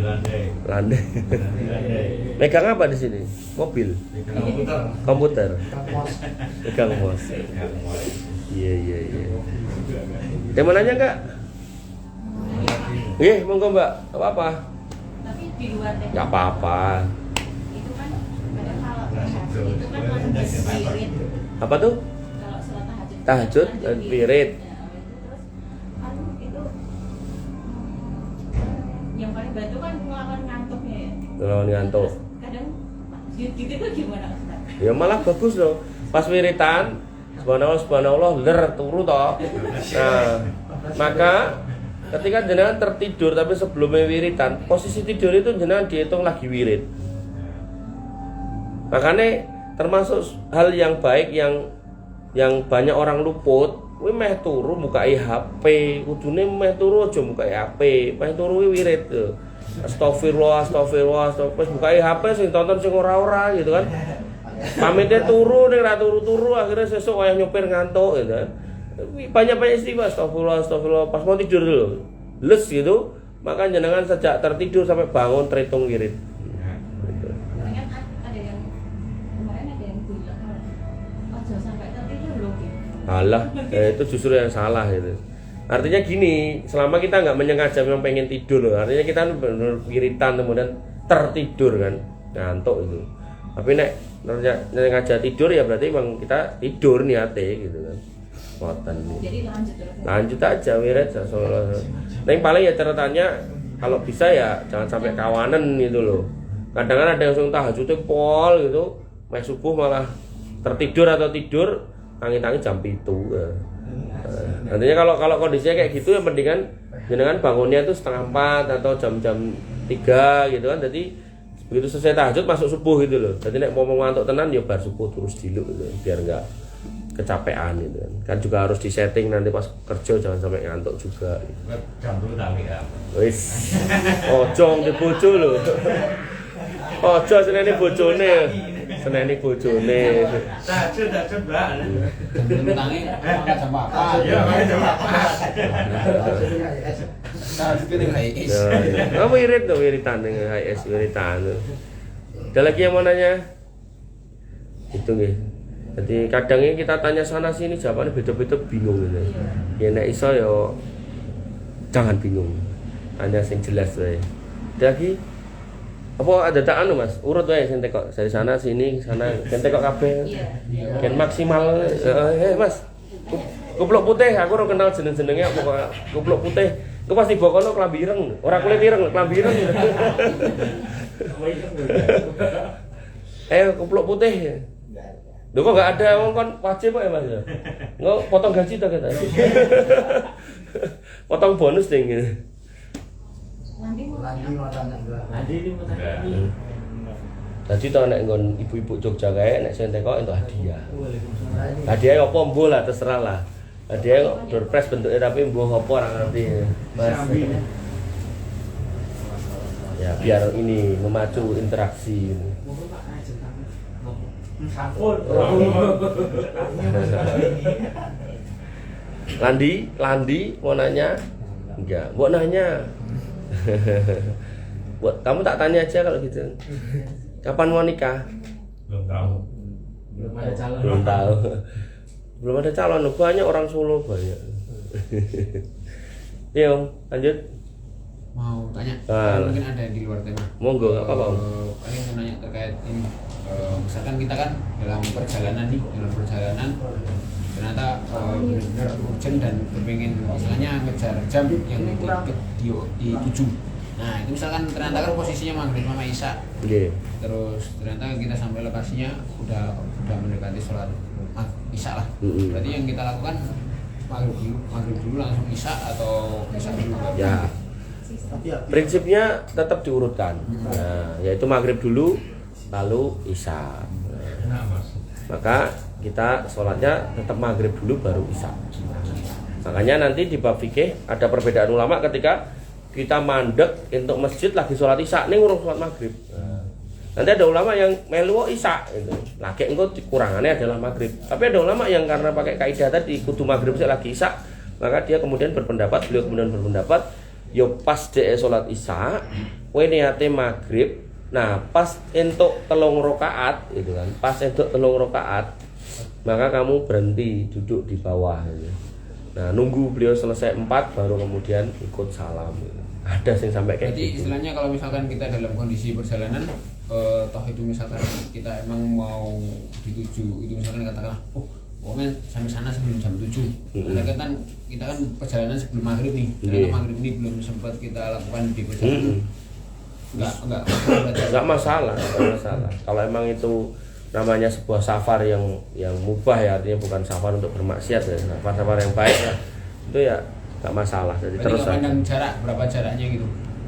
Landai. Landi. Megang apa di sini? Mobil. Komputer. Megang mouse. Iya. Yang mau nanya enggak? Iya, monggo Mbak. Apa-apa? Tapi di luar teknik Enggak apa-apa. itu kan kadang kalau tahajud itu kan lanjut wirid. Apa tuh? Kalau sholat tahajud Tahajud kan dan lanjut wirid. Ya, terus itu yang paling bantu kan melawan ngantuknya ya. Melawan ngantuk. Terus kadang gitu tuh gimana Ustaz? Ya malah bagus loh. Pas wiritan, subhanallah, ler turu toh. Nah, maka ketika jenengan tertidur tapi sebelumnya wiritan, posisi tidur itu jenengan dihitung lagi wirid. Makanya termasuk hal yang baik yang banyak orang luput, kuwi meh turu bukai HP, kudune meh turu aja bukai HP, meh turu wirid tuh. Astagfirullah, bukai HP sing tonton sing ora-ora gitu kan. Pamitnya turu ning ra turu-turu akhirnya sesuk wayah nyopir ngantuk gitu kan. Banyak-banyak istighfar, astagfirullah pas mau tidur dulu. Les gitu, maka jenengan sejak tertidur sampai bangun terhitung wirid. Gitu. Kemarin ada yang bilang ojo sampai tertidur loh gitu. Alah, itu justru yang salah itu. Artinya gini, selama kita nggak menyengaja memang pengen tidur loh, artinya kita benar wiritan kemudian tertidur kan, ngantuk itu. Tapi nek sengaja tidur ya berarti memang kita tidur niate gitu kan. Ngoten. Jadi lanjut terus. Lanjut aja wirid sallallahu. Yang paling ya catatannya kalau bisa ya jangan sampai kawanan gitu loh. Kadang-kadang ada yang langsung tahajudnya pol gitu, meh subuh malah tertidur atau tidur tangi-tangi jam 7. Nantinya kalau kondisinya kayak gitu ya mendingan jenengan bangunnya itu 3:30 atau jam-jam 3 gitu kan. Jadi begitu selesai tahajud masuk subuh gitu loh. Jadi nek mau ngantuk tenan ya bar subuh terus dulu gitu, biar enggak kecapean gitu kan. Juga harus disetting nanti pas kerja jangan sampai ngantuk juga. Jam dulu tak ya. Wis. Ojo di bojo lho. Ojo seneni bojone. Seneni bojone. Tahajud Mbak. Dulu tangi jam apa? Iya, jam apa? Nah, wirid tuh wiritan dengan HIS wiritan. Ada lagi yang mau nanya? Itu nih. Jadi kadang ini kita tanya sana sini jawabannya beda-beda bingung gitu. Ya nek iso yo jangan bingung. Tanya sing jelas wae. Ada lagi? Apa ada tak anu Mas? Urut wae sing tekok dari sana sini sana. Sing tekok kabeh. Iya. Kan maksimal. Mas. Kupluk putih aku ora kenal jeneng-jenenge apa kupluk putih. Ku pasti bokono klambi ireng. Ora kulit ireng, klambi ireng. Kupluk putih. Lho kok enggak ada wong kon wajib kok ya Mas ya. Enggak potong gaji ta kita. Potong bonus ding. Nanti mau Dadi to nek nggon ibu-ibu Jogja kae nek sing teko entuk hadiah. Hadiah apa mbuh lah terserah lah. Hadiah kok doorpress bentuknya tapi mbuh apa ora ngerti. Mas. Ya biar ini memacu interaksi. Landi mau nanya? Enggak, mau nanya. Buat kamu tak tanya aja kalau gitu. Kapan mau nikah? Belum tahu. Belum tahu. Belum ada calon, banyak orang Solo banyak. Yo, lanjut. Mau tanya? Ah. Mungkin ada yang di luar tema. Monggo, enggak apa-apa. Paling mau nanya terkait ini. Misalkan kita kan dalam perjalanan ternyata benar-benar urgent dan berpengen misalnya ngejar jam yang di 7. Nah itu misalkan ternyata kan posisinya maghrib sama isya. Nggih. Terus ternyata kita sampai lokasinya udah mendekati sholat isya lah. Berarti yang kita lakukan maghrib dulu langsung isya atau isya dulu baru Ya. maghrib? Prinsipnya tetap diurutkan. Nah, yaitu maghrib dulu lalu isya. Nah, Mas. Maka kita sholatnya tetap maghrib dulu baru isya. Makanya nanti di bab fikih ada perbedaan ulama ketika kita mandek untuk masjid lagi sholat isya, ini ngurung sholat maghrib. Nanti ada ulama yang melu isya itu. Lagi engko kekurangannya adalah maghrib. Tapi ada ulama yang karena pakai kaidah tadi kudu maghrib lagi isya, Maka dia kemudian berpendapat, beliau kemudian berpendapat, yo pas dhek salat isya, kowe niate maghrib. Nah, pas entuk 3 rakaat gitu kan. Pas entuk 3 rakaat, maka kamu berhenti duduk di bawah gitu. Nah, nunggu beliau selesai 4 baru kemudian ikut salam gitu. Ada yang sampai kayak Jadi gitu. istilahnya kalau misalkan kita dalam kondisi perjalanan, toh itu misalkan kita emang mau dituju, itu misalkan katakanlah, pokoknya sampai sana sebelum jam 7. Karena kan kita kan perjalanan sebelum maghrib nih, ternyata maghrib ini belum sempat kita lakukan di perjalanan. Enggak masalah, enggak masalah. Kalau emang itu namanya sebuah safar yang mubah ya, artinya bukan safar untuk bermaksiat ya, safar yang baik ya, itu ya nggak masalah. Jadi terus nggak pandang jarak, berapa jaraknya gitu?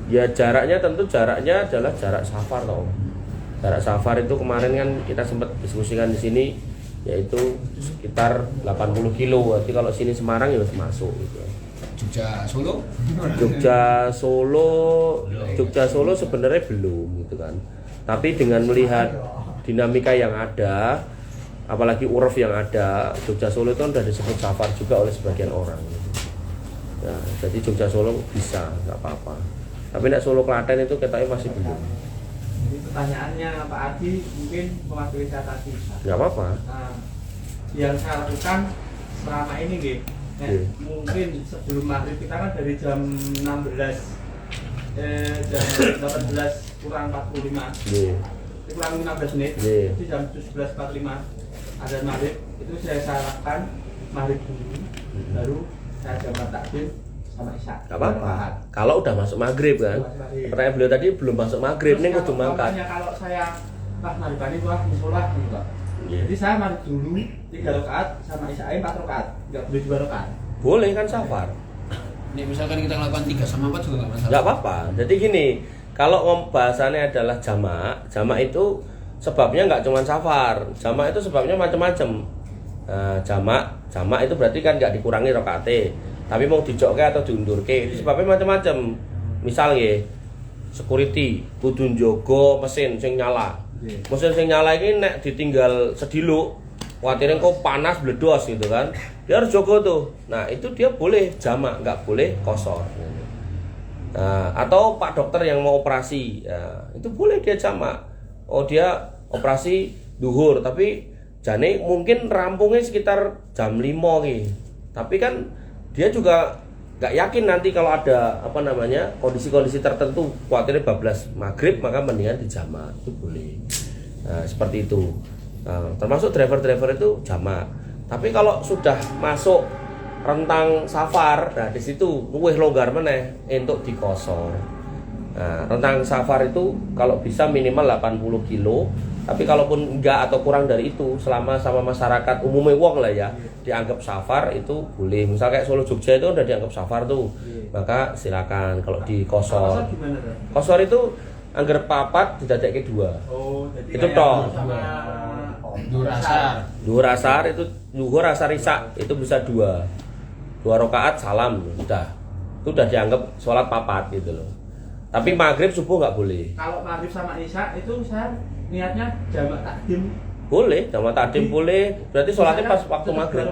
Ya jaraknya tentu jaraknya adalah jarak safar toh. Jarak safar itu kemarin kan kita sempat diskusikan di sini, yaitu sekitar 80 kilo. Berarti kalau sini Semarang ya masuk gitu. Jogja Solo sebenarnya belum gitu kan. Tapi dengan melihat dinamika yang ada, apalagi uruf yang ada, Jogja Solo itu kan sudah disebut safar juga oleh sebagian orang. Ya, jadi Jogja Solo bisa, nggak apa-apa. Tapi nek Solo Klaten itu katanya masih belum. Jadi pertanyaannya Pak Adi mungkin mewakili saya tadi. Nggak apa-apa. Nah, yang saya lakukan selama ini gitu. Mungkin sebelum maghrib kita kan dari jam 18 jam 18 kurang 45. Kurang 15 menit. Itu jam 17.45 azan maghrib. Itu saya lakukan maghrib dulu, baru saya jamak takbir sama isya. Gak apa-apa. Kalau udah masuk maghrib kan. Pertanyaan beliau tadi belum masuk maghrib, nih kudu mangkat. Kalau saya pas maghrib ini musola gitu Pak. Jadi saya maghrib dulu 3 rakaat sama isya 4 rakaat. Enggak boleh 2 rakaat. Boleh kan safar. Nih misalkan kita lakukan 3 sama 4 juga nggak masalah. Nggak apa-apa. Jadi gini, kalau bahasannya adalah jamak itu sebabnya nggak cuma safar. Jamak itu sebabnya macam-macam. Jamak itu berarti kan nggak dikurangi rakaate, tapi mau dijokke atau diundurke. Itu sebabnya macam-macam. Misal ya, security kudu njogo mesin sing nyala. Mesin sing nyala ini nek ditinggal sediluk, khawatirnya kok panas bledos gitu kan. Dia harus jogo tuh. Nah, itu dia boleh jamak, nggak boleh kosor. Nah, atau Pak dokter yang mau operasi, ya, itu boleh dia jamak. Oh, dia operasi duhur, tapi jane mungkin rampungnya sekitar jam 5 gitu. Tapi kan dia juga nggak yakin nanti kalau ada kondisi-kondisi tertentu khawatirnya bablas maghrib, maka mendingan dijamak. Itu boleh. Nah, seperti itu. Nah, termasuk driver-driver itu jamak. Tapi kalau sudah masuk rentang safar, nah di situ luwih longgar meneh untuk dikosor. Nah, rentang safar itu kalau bisa minimal 80 kilo. Tapi kalaupun enggak atau kurang dari itu, selama sama masyarakat umumnya wong lah ya, dianggap safar itu boleh. Misal kayak Solo Jogja itu udah dianggap safar tuh, maka silakan kalau dikosor. Kosor itu angger papat didadekke 2. Oh, jadi itu toh. Duhur asar itu duhur asar isya itu bisa 2 rakaat salam udah. Itu udah dianggap sholat papat gitu loh. Tapi maghrib subuh nggak boleh. Kalau maghrib sama isya itu saya niatnya jamak takdim. Boleh, jamak takdim boleh. Berarti sholatnya pas waktu maghrib.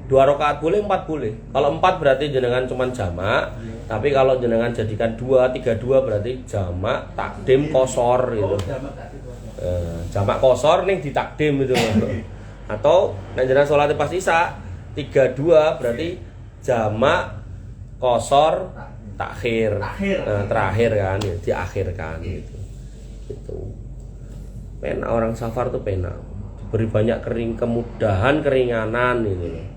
2 rakaat boleh, 4 boleh. Kalau 4 berarti jenengan cuman jamak. Tapi kalau jenengan jadikan 2, 3, 2 berarti jamak takdim kosor gitu. Jamak kosor ning ditakdim itu. Atau nek jenengan sholatnya pas isya 3, 2 berarti jamak kosor terakhir kan ya, diakhirkan gitu. Pena orang safar tuh pena beri banyak kemudahan keringanan gitu loh.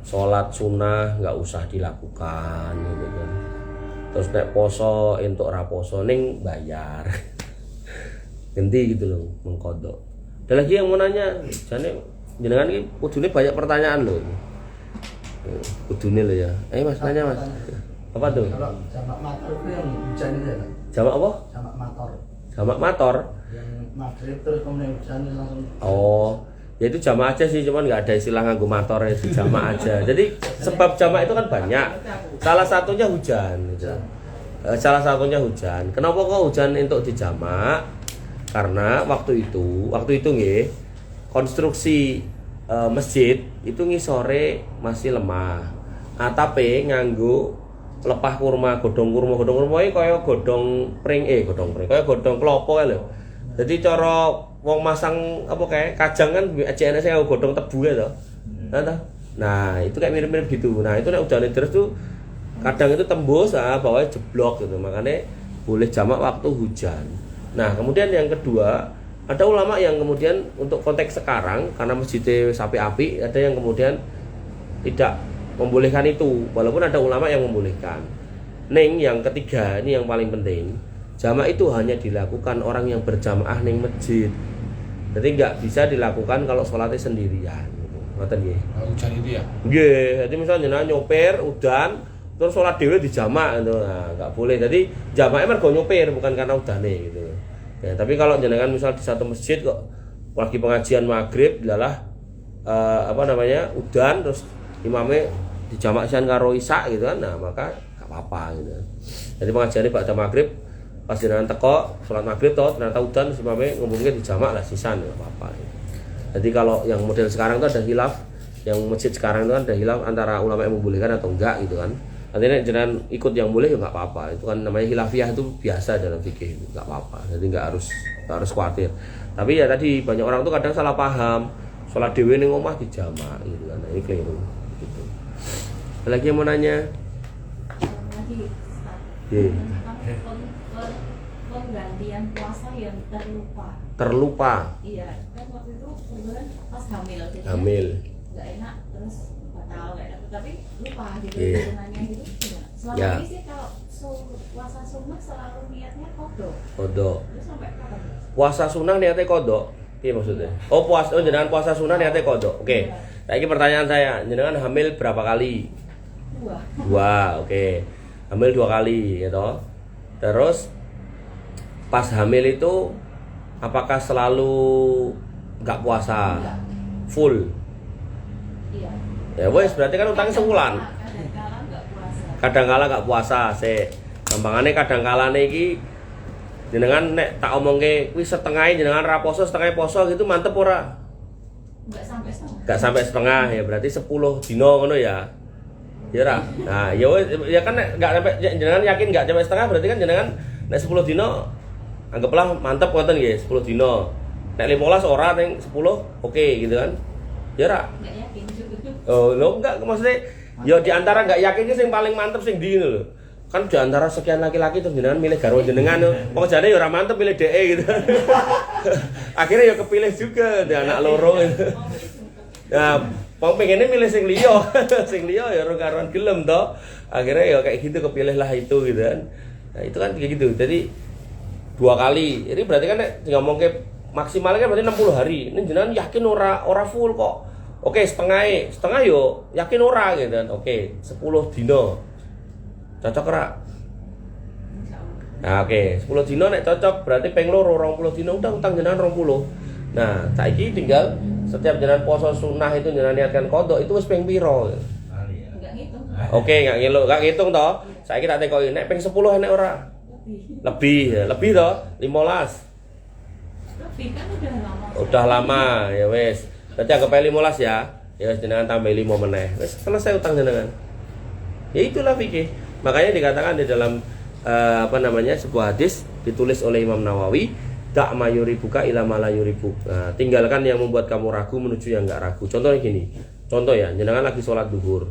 Sholat sunnah nggak usah dilakukan gitu kan. Terus nek poso entuk raposo ning bayar. Ganti gitu loh mengkodok. Ada lagi yang mau nanya, jane jenengan iki kudune banyak pertanyaan loh. Kudune lo ya. Ayo Mas nanya Mas. Apa tuh? Kalau jamak motor itu yang hujan itu ya? Jamak apa? Jamak motor. Jamak motor. Yang maghrib terus kemudian hujan langsung. Oh, ya itu jamak aja sih, cuman nggak ada istilah nganggo motor itu jamak aja. Jadi sebab jamak itu kan banyak. Salah satunya hujan. Gitu. Salah satunya hujan. Kenapa kok hujan untuk dijamak? Karena waktu itu nggih konstruksi masjid itu ngisore masih lemah. atape nganggo lepah kurma, godhong kurma iki kaya godhong pring, kaya godhong klopo kae lho. Jadi cara wong masang apa kayak kajang kan ajene sing godhong tebu ya to. Nah, itu kayak mirip-mirip gitu. Nah, itu nek udane deres tuh kadang itu tembus, bawahnya jeblok gitu. Makanya boleh jamak waktu hujan. Nah, kemudian yang kedua, ada ulama yang kemudian untuk konteks sekarang karena masjidnya api-api, ada yang kemudian tidak membolehkan itu, walaupun ada ulama yang membolehkan. Ning yang ketiga, ini yang paling penting. Jamak itu hanya dilakukan orang yang berjamaah ning masjid. Jadi nggak bisa dilakukan kalau sholatnya sendirian. Ngoten nggih. Hujan itu ya? Nggih, jadi misalnya nyopir udan terus sholat dhewe dijamak gitu. Nah, enggak boleh. Jadi jamaknya mergo nyopir bukan karena udane gitu. Ya, tapi kalau jenengan misal di satu masjid kok lagi pengajian maghrib lalah udan terus imamnya dijamak sian karo isya gitu kan. Nah, maka enggak apa-apa gitu. Jadi pengajiannya pada maghrib pas jenengan teko sholat maghrib toh ternyata udan terus imamnya ngomongnya dijamak lah sisan enggak apa-apa. Gitu. Jadi kalau yang model sekarang itu ada hilaf, yang masjid sekarang itu kan ada hilaf antara ulama yang membolehkan atau enggak gitu kan. Artinya jangan ikut yang boleh ya enggak apa-apa. Itu kan namanya hilafiyah, itu biasa dalam fikih, enggak apa-apa. Jadi enggak harus khawatir. Tapi ya tadi banyak orang tuh kadang salah paham. Sholat dhewe ning omah dijamak gitu kan. Nah, ini keliru gitu. Ada lagi yang mau nanya? Lagi Iya. penggantian puasa yang terlupa. Terlupa. Iya, kan waktu itu kebetulan pas hamil jadi Hamil. nggak enak terus batal nggak enak tapi lupa gitu Iya. hitungannya gitu. Selama Ya. ini sih kalau puasa sunnah selalu niatnya kodok. Kodok. Terus sampai kapan? Puasa sunnah niatnya kodok. Iya maksudnya? Jenengan puasa sunnah niatnya kodok. Oke. Nah, ini pertanyaan saya. Jenengan hamil berapa kali? 2. Oke. Hamil 2 kali gitu. Terus pas hamil itu apakah selalu nggak puasa? Enggak. Full. Iya. Ya wes berarti kan utangnya sebulan. Kadang-kala nggak puasa. Kadang-kala nggak puasa. Gampangane kadang-kala iki jenengan nek tak omongke kuwi setengah jenengan ra poso, setengah poso gitu mantep ora? Nggak sampai setengah. Enggak sampai setengah ya berarti 10 dino ngono ya. Ya ra. Nah, ya wes ya kan nek enggak sampai jenengan yakin enggak sampai setengah berarti kan jenengan nek 10 dino anggaplah mantep wonten nggih 10 dino. Nek 15 ora ning 10 oke gitu kan. Ya ra. Nggak yakin juga. Oh, lo enggak maksudnya ya di antara enggak yakin sing paling mantep sing ndi ngono lho. Kan di antara sekian laki-laki terus jenengan milih garwa jenengan lho. Pokoknya ya ora mantep milih DE gitu. Akhirnya ya kepilih juga di anak loro gitu. Nah, wong pengennya milih sing liya. Sing liya ya ora karuan gelem to. Akhirnya ya kayak gitu kepilih lah itu gitu kan. Nah, itu kan kayak gitu. Jadi 2 kali. Ini berarti kan nek ngomongke maksimalnya kan berarti 60 hari. Ini jenengan yakin ora full kok. Oke, setengah yo yakin ora gitu kan. Oke, 10 dino. Cocok ora? Nah, oke, 10 dino nek cocok berarti peng loro 20 dino udah utang jenengan 20. Nah, saiki tinggal setiap jenengan poso sunnah itu jenengan niatkan qada itu wis peng piro? Nggak ngitung. Oke, enggak ngitung toh. Saiki tak tekoki nek peng 10 enek ora? Lebih toh, 15. Lebih kan udah lama. Udah lama ya wes. Berarti anggap aja 15 ya. Ya wes jenengan tambah 5 meneh. Wes selesai utang jenengan. Ya itulah fikih. Makanya dikatakan di dalam sebuah hadis ditulis oleh Imam Nawawi, dak mayuribuka ila mala yuribuk. Nah, tinggalkan yang membuat kamu ragu menuju yang enggak ragu. Contohnya gini. Contoh ya, jenengan lagi sholat duhur.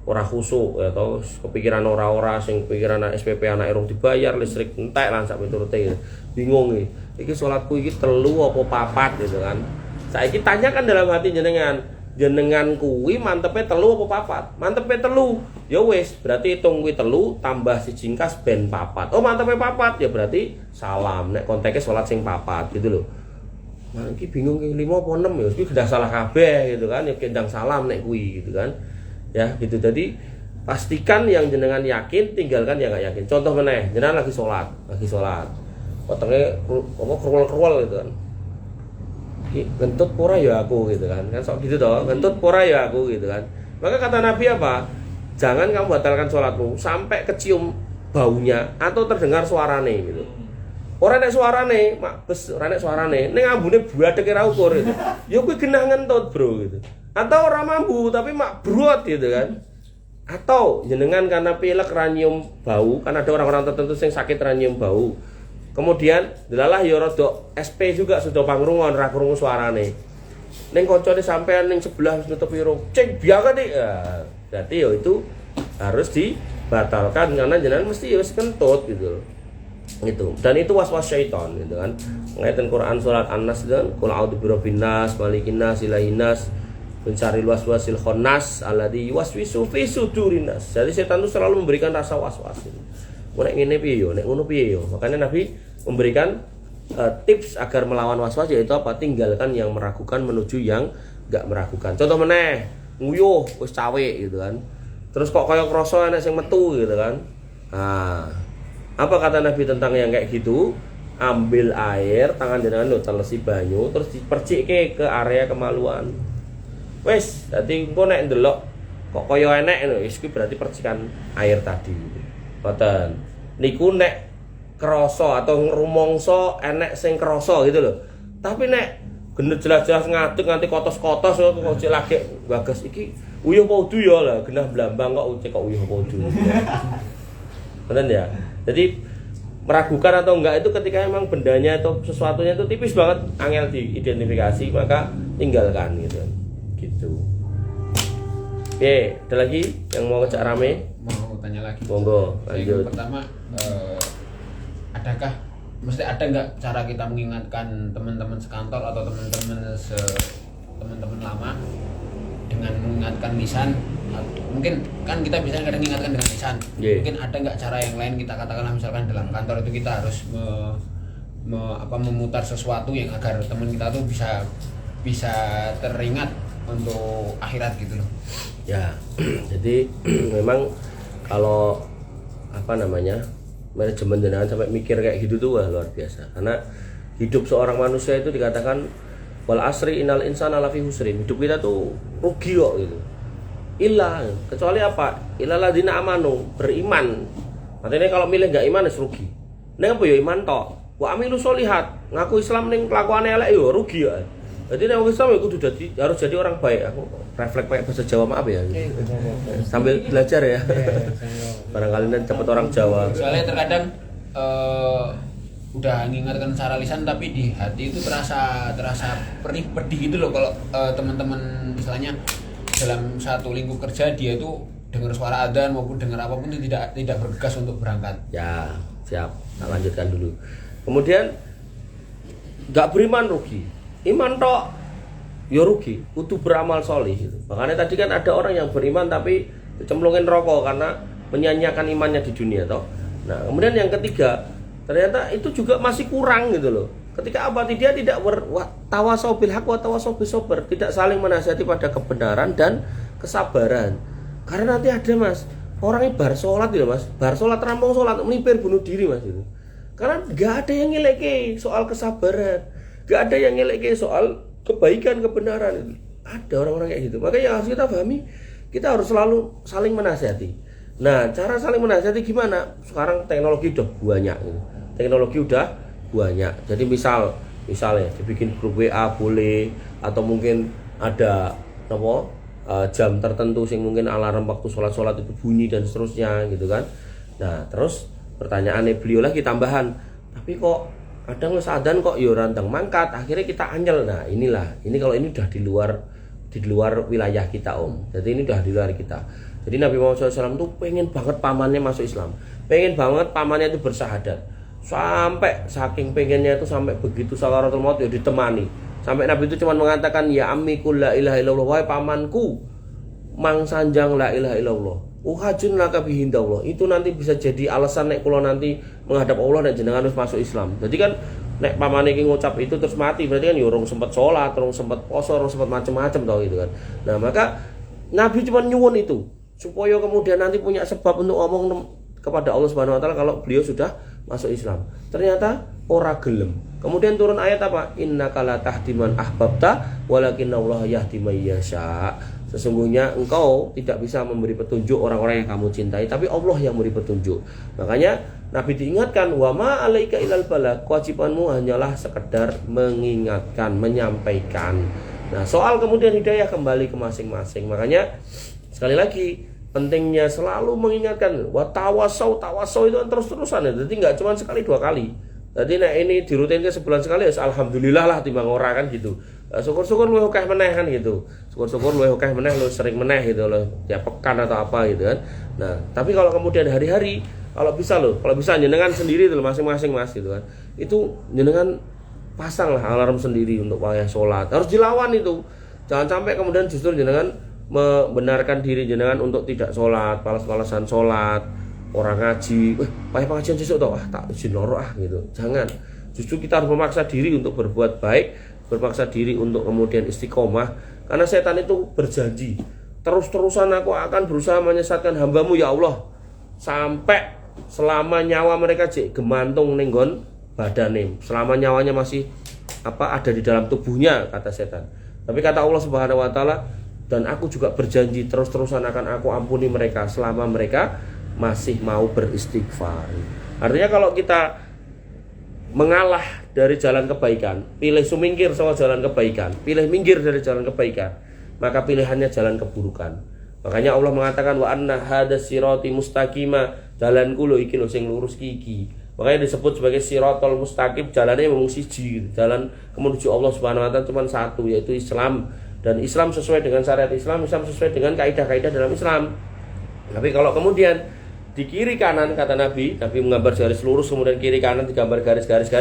Ora khusuk ya toh, kepikiran ora-ora sing kepikiran SPP anak erong dibayar, listrik entek lan sak piturute gitu. Bingung iki salatku iki 3 apa 4 gitu kan. Saiki tanyakan dalam hati jenengan kuwi mantepe 3 apa 4? Mantepe 3. Ya wis, berarti hitung kuwi 3 tambah 1 jingkas ben 4. Oh, mantepe 4 ya berarti salam nek konteke salat sing 4 gitu loh. Nah, iki bingung ki 5 apa 6 ya, iki udah salah kabeh gitu kan, ya kendang salam nek kuwi gitu kan. Ya gitu, jadi pastikan yang jenengan yakin, tinggalkan yang nggak yakin. Contoh meneh, jenengan lagi sholat wetenge krul-krul gitu kan. Ngentut pora ya aku gitu kan sok gitu toh, ngentut pora ya aku gitu kan. Maka kata Nabi apa? Jangan kamu batalkan sholatmu sampai kecium baunya atau terdengar suarane gitu. Ora nek suarane, bes ora nek suarane, ning ambune buadek ra ukur gitu. Ya kuwi genah ngentut, Bro gitu. Atau ora mambu tapi mak brot gitu kan. Atau jenengan karena pilek ranium bau, kan ada orang-orang tertentu yang sakit ranium bau. Kemudian delalah ya rada SP juga sudah pangrungon ra krungu suarane. Ning kancane sampean ning sebelah nutup piro, cek biaka nih. Ya, berarti ya itu harus dibatalkan karena jenengan mesti ya kentut gitu. Gitu. Dan itu waswas syaitan gitu kan. Ngaitan Quran surat An-Nas dan qul a'udzu birabbin nas, malikin nas, ilahin nas, mencari waswasil khannas alladzi yuwaswisu fi sudurin nas. Jadi setan itu selalu memberikan rasa was-was. Nek ngene piye yo, nek ngono piye yo. Makanya Nabi memberikan tips agar melawan was-was yaitu apa? Tinggalkan yang meragukan menuju yang enggak meragukan. Contoh meneh, nguyuh wis cawe gitu kan. Terus kok kaya krasa enek sing metu gitu kan. Nah, apa kata Nabi tentang yang kayak gitu? Ambil air, tangan jenengan lo telesi banyu, terus dipercikke ke area kemaluan. Wes, dadi engko nek ndelok kok kaya enek lho, wis kuwi berarti percikan air tadi. Boten. Niku nek krasa atau rumangsa enek sing krasa gitu loh. Tapi nek genep jelas-jelas ngadeg nganti kotos-kotos kok cek lagi bagas iki uyuh apa udu ya lah, genah blambang kok cek kok uyuh apa udu. Bener ya? Jadi meragukan atau enggak itu ketika emang bendanya atau sesuatunya itu tipis banget angel diidentifikasi, maka tinggalkan gitu. Gitu. Oke, ada lagi yang mau ngejak rame? Mau tanya lagi. Monggo, lanjut. Yang pertama, adakah mesti ada nggak cara kita mengingatkan teman-teman sekantor atau teman-teman lama dengan mengingatkan lisan? Mungkin kan kita bisa kadang mengingatkan dengan lisan. Yeah. Mungkin ada nggak cara yang lain, kita katakanlah misalkan dalam kantor itu kita harus memutar sesuatu yang agar teman kita tuh bisa teringat untuk akhirat gitu loh. Ya, jadi memang kalau manajemen jenengan sampai mikir kayak gitu tuh wah luar biasa. Karena hidup seorang manusia itu dikatakan wal asri innal insana lafi husrin. Hidup kita tuh rugi kok gitu. Illa, kecuali apa? Illa ladzina amanu, beriman. Artinya kalau milih enggak iman wis rugi. Nek apa ya iman tok. Wa amilu sholihat, ngaku Islam ning kelakuane elek yo rugi ya. Jadi nek Islam ya kudu harus jadi orang baik. Aku refleks pakai bahasa Jawa, maaf ya. Sambil belajar ya. Barangkali nanti cepat orang Jawa. Soalnya terkadang udah ngingatkan secara lisan tapi di hati itu terasa pedih gitu loh kalau teman-teman misalnya dalam satu lingkup kerja dia itu dengar suara adzan maupun dengar apapun itu tidak bergegas untuk berangkat. Ya, siap. Kita lanjutkan dulu. Kemudian enggak beriman rugi. Iman tok ya rugi, kudu beramal solih gitu. Makanya tadi kan ada orang yang beriman tapi dicemplungin rokok karena menyanyiakan imannya di dunia toh. Nah, kemudian yang ketiga, ternyata itu juga masih kurang gitu loh. Ketika apa dia tidak tawasau bil haq wa tawasau bis sabr, tidak saling menasihati pada kebenaran dan kesabaran. Karena nanti ada Mas, orangnya bar sholat gitu Mas, bar sholat rampung sholat melipir bunuh diri Mas itu. Karena nggak ada yang ngeleke soal kesabaran, nggak ada yang ngeleke soal kebaikan kebenaran itu. Ada orang-orang kayak gitu. Makanya yang harus kita pahami, kita harus selalu saling menasihati. Nah, cara saling menasihati gimana? Sekarang teknologi udah banyak gitu. Teknologi udah banyak. Jadi misalnya dibikin grup WA boleh, atau mungkin ada jam tertentu sing mungkin alarm waktu sholat itu bunyi dan seterusnya gitu kan. Nah, terus pertanyaannya beliau lagi tambahan, tapi kok kadang wis adzan kok yo rantang mangkat, akhirnya kita anyel. Nah, ini kalau ini udah di luar wilayah kita Om. Jadi ini udah di luar kita. Jadi Nabi Muhammad SAW tuh pengen banget pamannya masuk Islam, pengen banget pamannya itu bersyahadat. Sampai saking pengennya itu sampai begitu sakaratul maut ya ditemani. Sampai Nabi itu cuma mengatakan ya ammi qul la ilaha illallah, wahai pamanku mang sanjang la ilaha illallah. Uhajun laka bihindallah. Itu nanti bisa jadi alasan nek kula nanti menghadap Allah dan jenengan harus masuk Islam. Jadi kan nek pamane iki ngucap itu terus mati berarti kan ya urung sempat sholat, urung sempat poso, urung sempat macam-macam tau gitu kan. Nah, maka Nabi cuma nyuwun itu supaya kemudian nanti punya sebab untuk ngomong kepada Allah Subhanahu wa taala kalau beliau sudah masuk Islam. Ternyata ora gelem. Kemudian turun ayat apa? Innaka la tahdi man ahbabta walakinallaha yahdi may yasha. Sesungguhnya engkau tidak bisa memberi petunjuk orang-orang yang kamu cintai, tapi Allah yang memberi petunjuk. Makanya Nabi diingatkan, wa ma alaika ilal balagh, kewajibanmu hanyalah sekedar mengingatkan, menyampaikan. Nah, soal kemudian hidayah kembali ke masing-masing. Makanya sekali lagi pentingnya selalu mengingatkan tawasau itu kan terus-terusan ya. Jadi nggak cuma sekali 2 kali. Jadi ini dirutinkan sebulan sekali ya alhamdulillah lah timbang ora kan gitu. Syukur-syukur lu akeh meneh kan gitu. Syukur-syukur lu akeh meneh lu sering meneh gitu loh. Tiap pekan atau apa gitu kan. Nah, tapi kalau kemudian hari-hari kalau bisa jenengan sendiri itu masing-masing Mas gitu kan. Itu jenengan pasang lah alarm sendiri untuk waktu sholat. Harus dilawan itu. Jangan sampai kemudian justru jenengan membenarkan diri jenengan untuk tidak sholat, palas-palasan sholat, orang ngaji, payah pengajian sesuk toh, tak izin loro gitu. Jangan. Justru kita harus memaksa diri untuk berbuat baik, bermaksa diri untuk kemudian istiqomah. Karena setan itu berjanji, terus-terusan aku akan berusaha menyesatkan hambamu ya Allah, sampai selama nyawa mereka gemantung nenggon badane, selama nyawanya masih ada di dalam tubuhnya, kata setan. Tapi kata Allah Subhanahu wa taala, dan aku juga berjanji terus-terusan akan aku ampuni mereka selama mereka masih mau beristighfar. Artinya kalau kita mengalah dari jalan kebaikan, pilih sumingkir sama jalan kebaikan, pilih minggir dari jalan kebaikan, maka pilihannya jalan keburukan. Makanya Allah mengatakan wa anna hadas sirati mustaqima, jalanku lho iki lho sing lurus iki. Makanya disebut sebagai siratal mustaqim, jalannya memang siji, jalan menuju Allah Subhanahu wa taala cuma satu, yaitu Islam. Dan Islam sesuai dengan syariat Islam, Islam sesuai dengan kaidah-kaidah dalam Islam. Tapi kalau kemudian di kiri kanan, kata Nabi menggambar garis lurus, kemudian kiri kanan digambar garis-garis,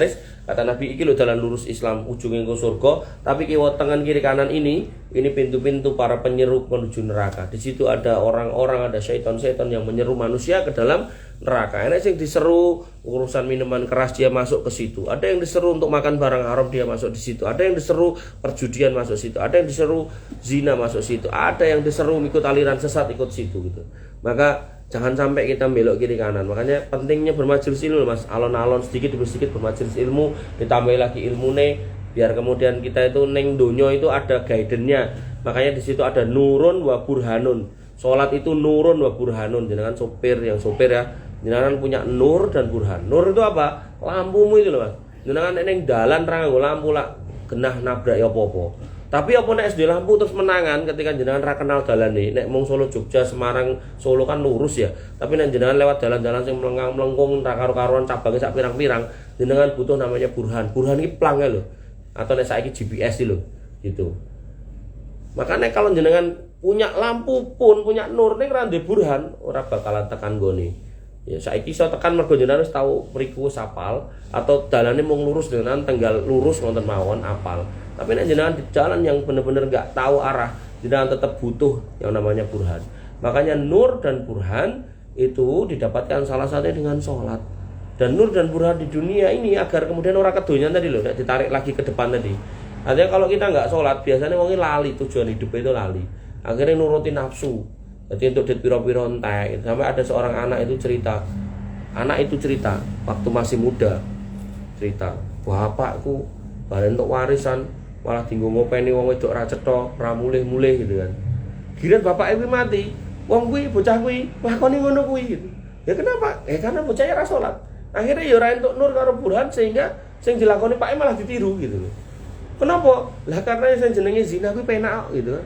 kata Nabi iki lho dalan lurus Islam ujungnya ke surga, tapi kiwa tangan kiri kanan ini pintu-pintu para penyeru menuju neraka. Di situ ada orang-orang, ada syaitan-syaitan yang menyeru manusia ke dalam neraka. Enak sing diseru urusan minuman keras, dia masuk ke situ. Ada yang diseru untuk makan barang haram, dia masuk di situ. Ada yang diseru perjudian, masuk situ. Ada yang diseru zina, masuk situ. Ada yang diseru ikut aliran sesat, ikut situ gitu. Maka jangan sampai kita belok kiri kanan. Makanya pentingnya bermajelis ilmu Mas. Alon-alon sedikit demi sedikit bermajelis ilmu, ditambah lagi ilmune, biar kemudian kita itu neng donyo itu ada guidance-nya. Makanya di situ ada nurun wa burhanun. Salat itu nurun wa burhanun. Jangan sopir ya, jenengan punya nur dan burhan. Nur itu apa? Lampumu itu loh Mas. Jenengan neng dalan ra nganggo lampu lah genah nabrak ya apa-apa. Tapi apa nek SD lampu terus menangan ketika jenengan ra kenal dalane. Nek mung Solo Jogja Semarang Solo kan lurus ya. Tapi nek jenengan lewat dalan-dalan sing melengkung ra karo-karuan cabange sak pirang-pirang, jenengan butuh namanya burhan. Burhan iki plange lho. Atau nek saiki GPS iki lho. Gitu. Makanya kalau jenengan punya lampu pun punya nur ning ra ndek burhan, ora bakalan tekan gone. Ya saiki iso tekan mergo jenengan wis tau mriku sapal, atau dalane mung lurus jenengan tenggal lurus wonten mawon apal. Tapi nek jenengan di jalan yang benar-benar enggak tahu arah, jenengan tetap butuh yang namanya burhan. Makanya nur dan burhan itu didapatkan salah satunya dengan sholat. Dan nur dan burhan di dunia ini agar kemudian orang kedonyan tadi loh, ditarik lagi ke depan tadi. Artinya kalau kita enggak sholat, biasanya wong lali tujuan hidup itu lali. Akhirnya nuruti nafsu. Jadi untuk dit piro-piro entek. Sampai ada seorang anak itu cerita waktu masih muda, cerita, bapakku bareng untuk warisan malah tinggal ngopeni wong wedok ra cetha, ra mulih-mulih gitu kan. Giran bapake kuwi mati, wong kuwi bocah kuwi lakoni ngono kuwi gitu. Ya kenapa? Karena bocahnya ra salat. Akhirnya ya ora entuk nur karo burhan sehingga sing dilakoni pake malah ditiru gitu loh. Kenapa? Lah karena sing jenenge zina kuwi penak gitu kan.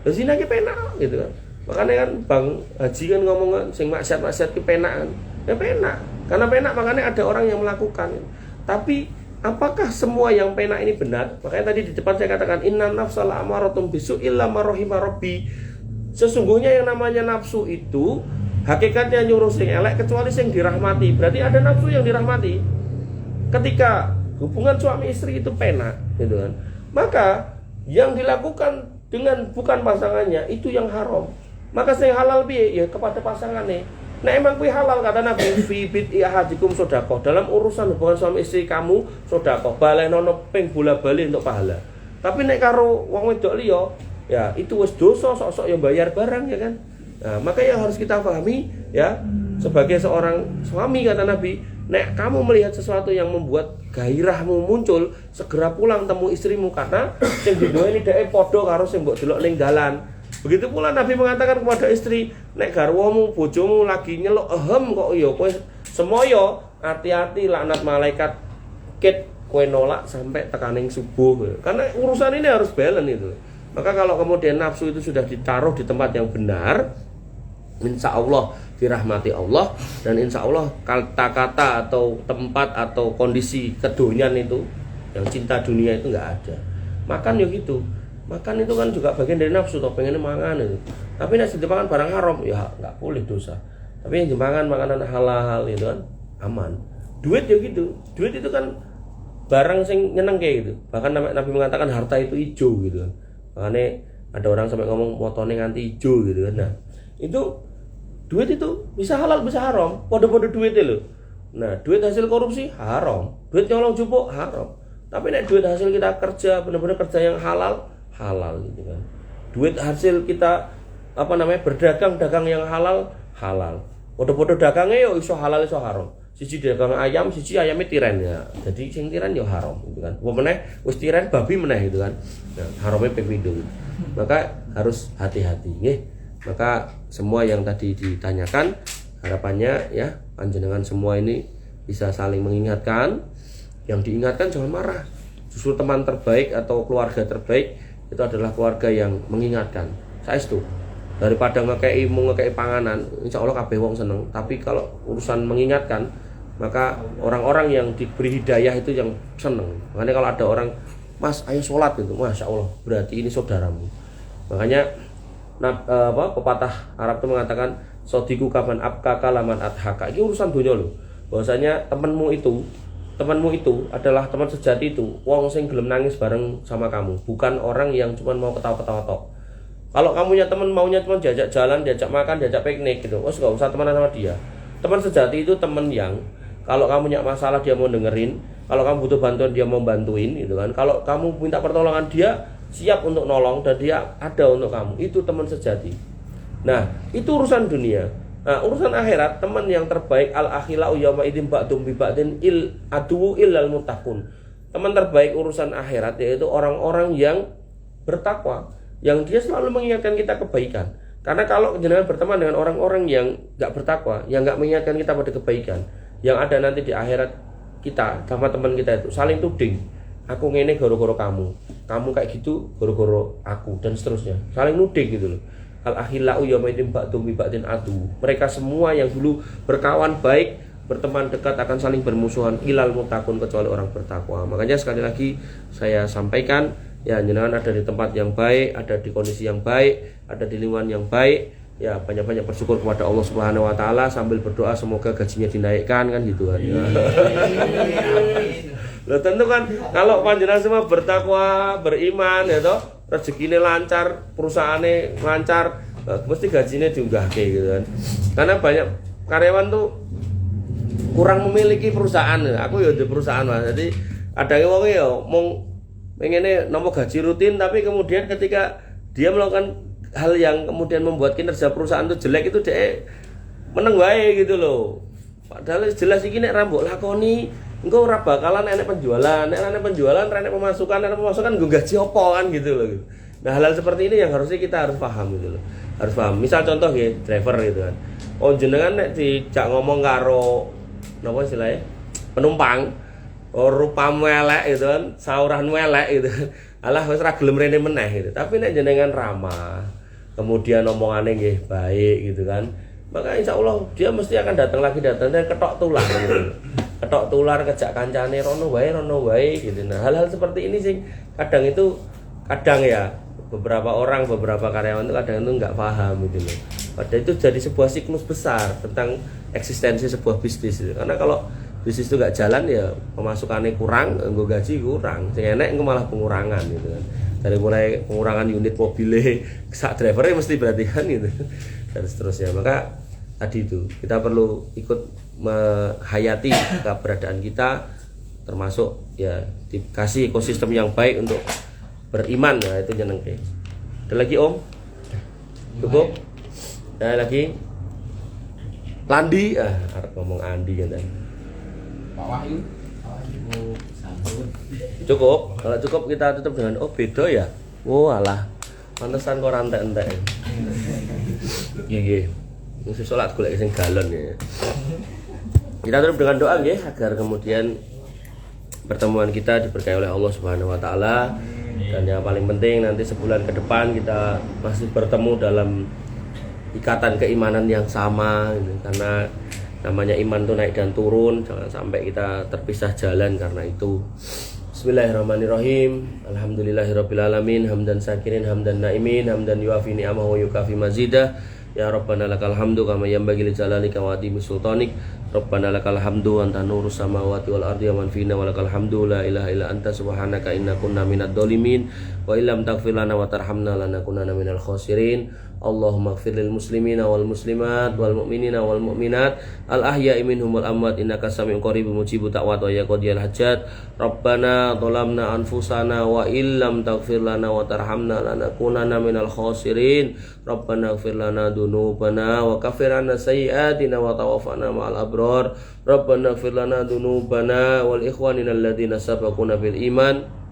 Lah zina ki penak gitu kan. Makanya kan Bang Haji kan ngomong kan sing maksiat-maksiat ki penak kan. Ya penak. Karena penak makanya ada orang yang melakukan. Tapi apakah semua yang penak ini benar? Makanya tadi di depan saya katakan inna nafsal amaratum bisu illa ma rahima rabbi. Sesungguhnya yang namanya nafsu itu hakikatnya nyuruh sing elek kecuali sing dirahmati. Berarti ada nafsu yang dirahmati. Ketika hubungan suami istri itu penak gitu kan, maka yang dilakukan dengan bukan pasangannya itu yang haram. Maka sing halal piye? Ya kepada pasangannya. Nah emang kuwi halal kata Nabi fi bid'i ahadikum sedekah. Dalam urusan hubungan suami istri kamu sedekah. Balenono ping bola-bali untuk pahala. Tapi nek karo wong wedok liya, ya itu wis dosa, sok-sok yang bayar barang ya kan. Nah, maka yang harus kita pahami ya, sebagai seorang suami kata Nabi, nek kamu melihat sesuatu yang membuat gairahmu muncul, segera pulang temu istrimu karena sing diduweni dheke padha karo sing mbok delok ning dalan. Begitu pula Nabi mengatakan kepada istri, nek garwamu bojomu lagi nyeluk ehem kok ya kowe semoyo, hati-hati laknat malaikat ket kowe nolak sampai tekaning subuh. Karena urusan ini harus balance itu. Maka kalau kemudian nafsu itu sudah ditaruh di tempat yang benar, insya Allah dirahmati Allah, dan insya Allah kata-kata atau tempat atau kondisi kedunian itu yang cinta dunia itu nggak ada. Makan ya gitu, makan itu kan juga bagian dari nafsu, toh pengennya mangan itu. Tapi nasi dimakan barang haram ya nggak boleh dosa. Tapi yang dimakan makanan halal itu kan aman. Duit ya gitu, duit itu kan barang sing nyeneng kayak gitu. Bahkan Nabi mengatakan harta itu hijau gitu kan. Makanya ada orang sampai ngomong motone nganti hijau gitu kan. Nah itu duit itu bisa halal bisa haram, podo-podo duitnya loh. Nah duit hasil korupsi haram, duit nyolong jupuk haram. Tapi nek duit hasil kita kerja benar-benar kerja yang halal gitu kan. Duit hasil kita berdagang yang halal. Podo-podo dagangnya yo iso halal iso haram. Siji dagang ayam, siji ayamnya tiren ya. Jadi sing tiren yo haram gitu kan. Apa meneh wis tiren babi meneh gitu kan. Nah, haramnya ping pindho. Maka harus hati-hati nggih. Maka semua yang tadi ditanyakan harapannya ya panjenengan semua ini bisa saling mengingatkan. Yang diingatkan jangan marah. Justru teman terbaik atau keluarga terbaik itu adalah keluarga yang mengingatkan. Saestu. Daripada ngekei panganan, insya Allah kabeh wong seneng. Tapi kalau urusan mengingatkan, maka orang-orang yang diberi hidayah itu yang seneng. Makanya kalau ada orang, Mas ayo sholat gitu, Masya Allah berarti ini saudaramu. Makanya pepatah Arab itu mengatakan sodiku kaman abka kalaman adhaka. Ini urusan dunia loh. Bahwasanya temanmu itu adalah teman sejati itu wong sing gelem nangis bareng sama kamu, bukan orang yang cuma mau ketawa-ketawa tok. Kalau kamu punya teman maunya cuma diajak jalan, diajak makan, diajak piknik gitu, gak usah temenan sama dia. Teman sejati itu teman yang kalau kamu punya masalah dia mau dengerin, kalau kamu butuh bantuan dia mau bantuin gitu kan. Kalau kamu minta pertolongan dia siap untuk nolong dan dia ada untuk kamu. Itu teman sejati. Nah, itu urusan dunia. Nah, urusan akhirat, teman yang terbaik al-akhilau yauma idzin ba'dum bi ba'din adu illal muttaqun. Teman terbaik urusan akhirat yaitu orang-orang yang bertakwa, yang dia selalu mengingatkan kita kebaikan. Karena kalau jenengan berteman dengan orang-orang yang enggak bertakwa, yang enggak mengingatkan kita pada kebaikan, yang ada nanti di akhirat kita sama teman kita itu saling tuding. Aku ngene gara-gara kamu kayak gitu gara-gara aku, dan seterusnya. Saling nuding gitu loh. Al-akhillau yauma idzin ba'dum bi ba'din adu. Mereka semua yang dulu berkawan baik, berteman dekat akan saling bermusuhan ilal muttaqun, kecuali orang bertakwa. Makanya sekali lagi saya sampaikan, ya jenengan ada di tempat yang baik, ada di kondisi yang baik, ada di lingkungan yang baik, ya banyak-banyak bersyukur kepada Allah Subhanahu wa taala sambil berdoa semoga gajinya dinaikkan kan gitu kan. Ya. Loh tentu kan kalau panjenengan semua bertakwa, beriman ya toh, rezekinya lancar, perusahaannya lancar, mesti gajinya diunggahke gitu kan. Karena banyak karyawan tuh kurang memiliki perusahaan. Aku ya di perusahaan Mas. Jadi ada wong ya mong pengennya nomor gaji rutin, tapi kemudian ketika dia melakukan hal yang kemudian membuat kinerja perusahaan itu jelek, itu dia meneng wae gitu loh. Padahal jelas iki nek rambut lakoni engko ora bakalan enek penjualan, nek enek penjualan, enek pemasukan nggo gaji apa kan gitu loh. Nah, hal-hal seperti ini yang harusnya kita harus paham gitu loh. Harus paham. Misal contoh nggih, driver gitu kan. Oh jenengan nek dijak ngomong karo napa istilahnya? Penumpang, oh rupamu elek gitu kan, saurahanmu elek gitu. Alah wis ra gelem rene meneh gitu. Tapi nek jenengan ramah, kemudian omongannya nggih baik gitu kan, maka insya Allah dia mesti akan datang dan ketok tular gitu. Ketok tular kejak kancane rono wae gitu. Nah, hal-hal seperti ini sih kadang ya beberapa karyawan itu kadang itu nggak paham gitu loh. Padahal itu jadi sebuah siklus besar tentang eksistensi sebuah bisnis gitu. Karena kalau bisnis itu nggak jalan ya pemasukannya kurang, nggo gaji kurang, sing enek engko malah pengurangan gitu kan. Dari mulai pengurangan unit mobilnya, sak drivernya mesti perhatikan gitu dan seterusnya. Maka tadi itu kita perlu ikut menghayati keberadaan kita, termasuk ya dikasih ekosistem yang baik untuk beriman. Ya itu jeneng. Ada lagi Om? Cukup? Ada lagi? Landi? Arep ngomong Andi kan. Pak Wahyu. Cukup? Kalau cukup kita tutup dengan beda ya. Alah. Pantesan kok rantek-entek. Nggih. Mesti salat golek sing galon ya. Kita tutup dengan doa nggih agar kemudian pertemuan kita diberkahi oleh Allah Subhanahu wa taala. Dan yang paling penting nanti sebulan ke depan kita masih bertemu dalam ikatan keimanan yang sama gitu. Karena namanya iman tuh naik dan turun, jangan sampai kita terpisah jalan karena itu. Bismillahirrahmanirrahim. Alhamdulillahirrabbilalamin. Hamdan syakirin, hamdan naimin, hamdan yuafi ni'amahu wa yukafi mazidah. Ya Rabbana lakal hamdu kama yanbaghi li jalalika wa adimi sultanik. Rabbana lakal hamdu anta nurus samawati wal ardi wa man fina wa lakal hamdu la ilaha illa anta subhanaka inna kunna minadh dhalimin wa illam taghfir lana wa tarhamna lanakunanna minal khasirin. Allahumma ighfir lil muslimina wal muslimat wal mu'minina wal mu'minat al ahya'i minhum wal amwat innaka sami'un qaribun mujibut da'wat wa ya qadiyal hajat. Rabbana dhalamna anfusana wa illam taghfir lana wa tarhamna lanakunanna minal khasirin. Rabbana ighfir lana dzunubana wa kaffir 'anna sayyi'atina wa tawaffana ma'al abrar. Rabbana ighfir lana dzunubana wal ikhwanina alladziina sabaquna bil iman.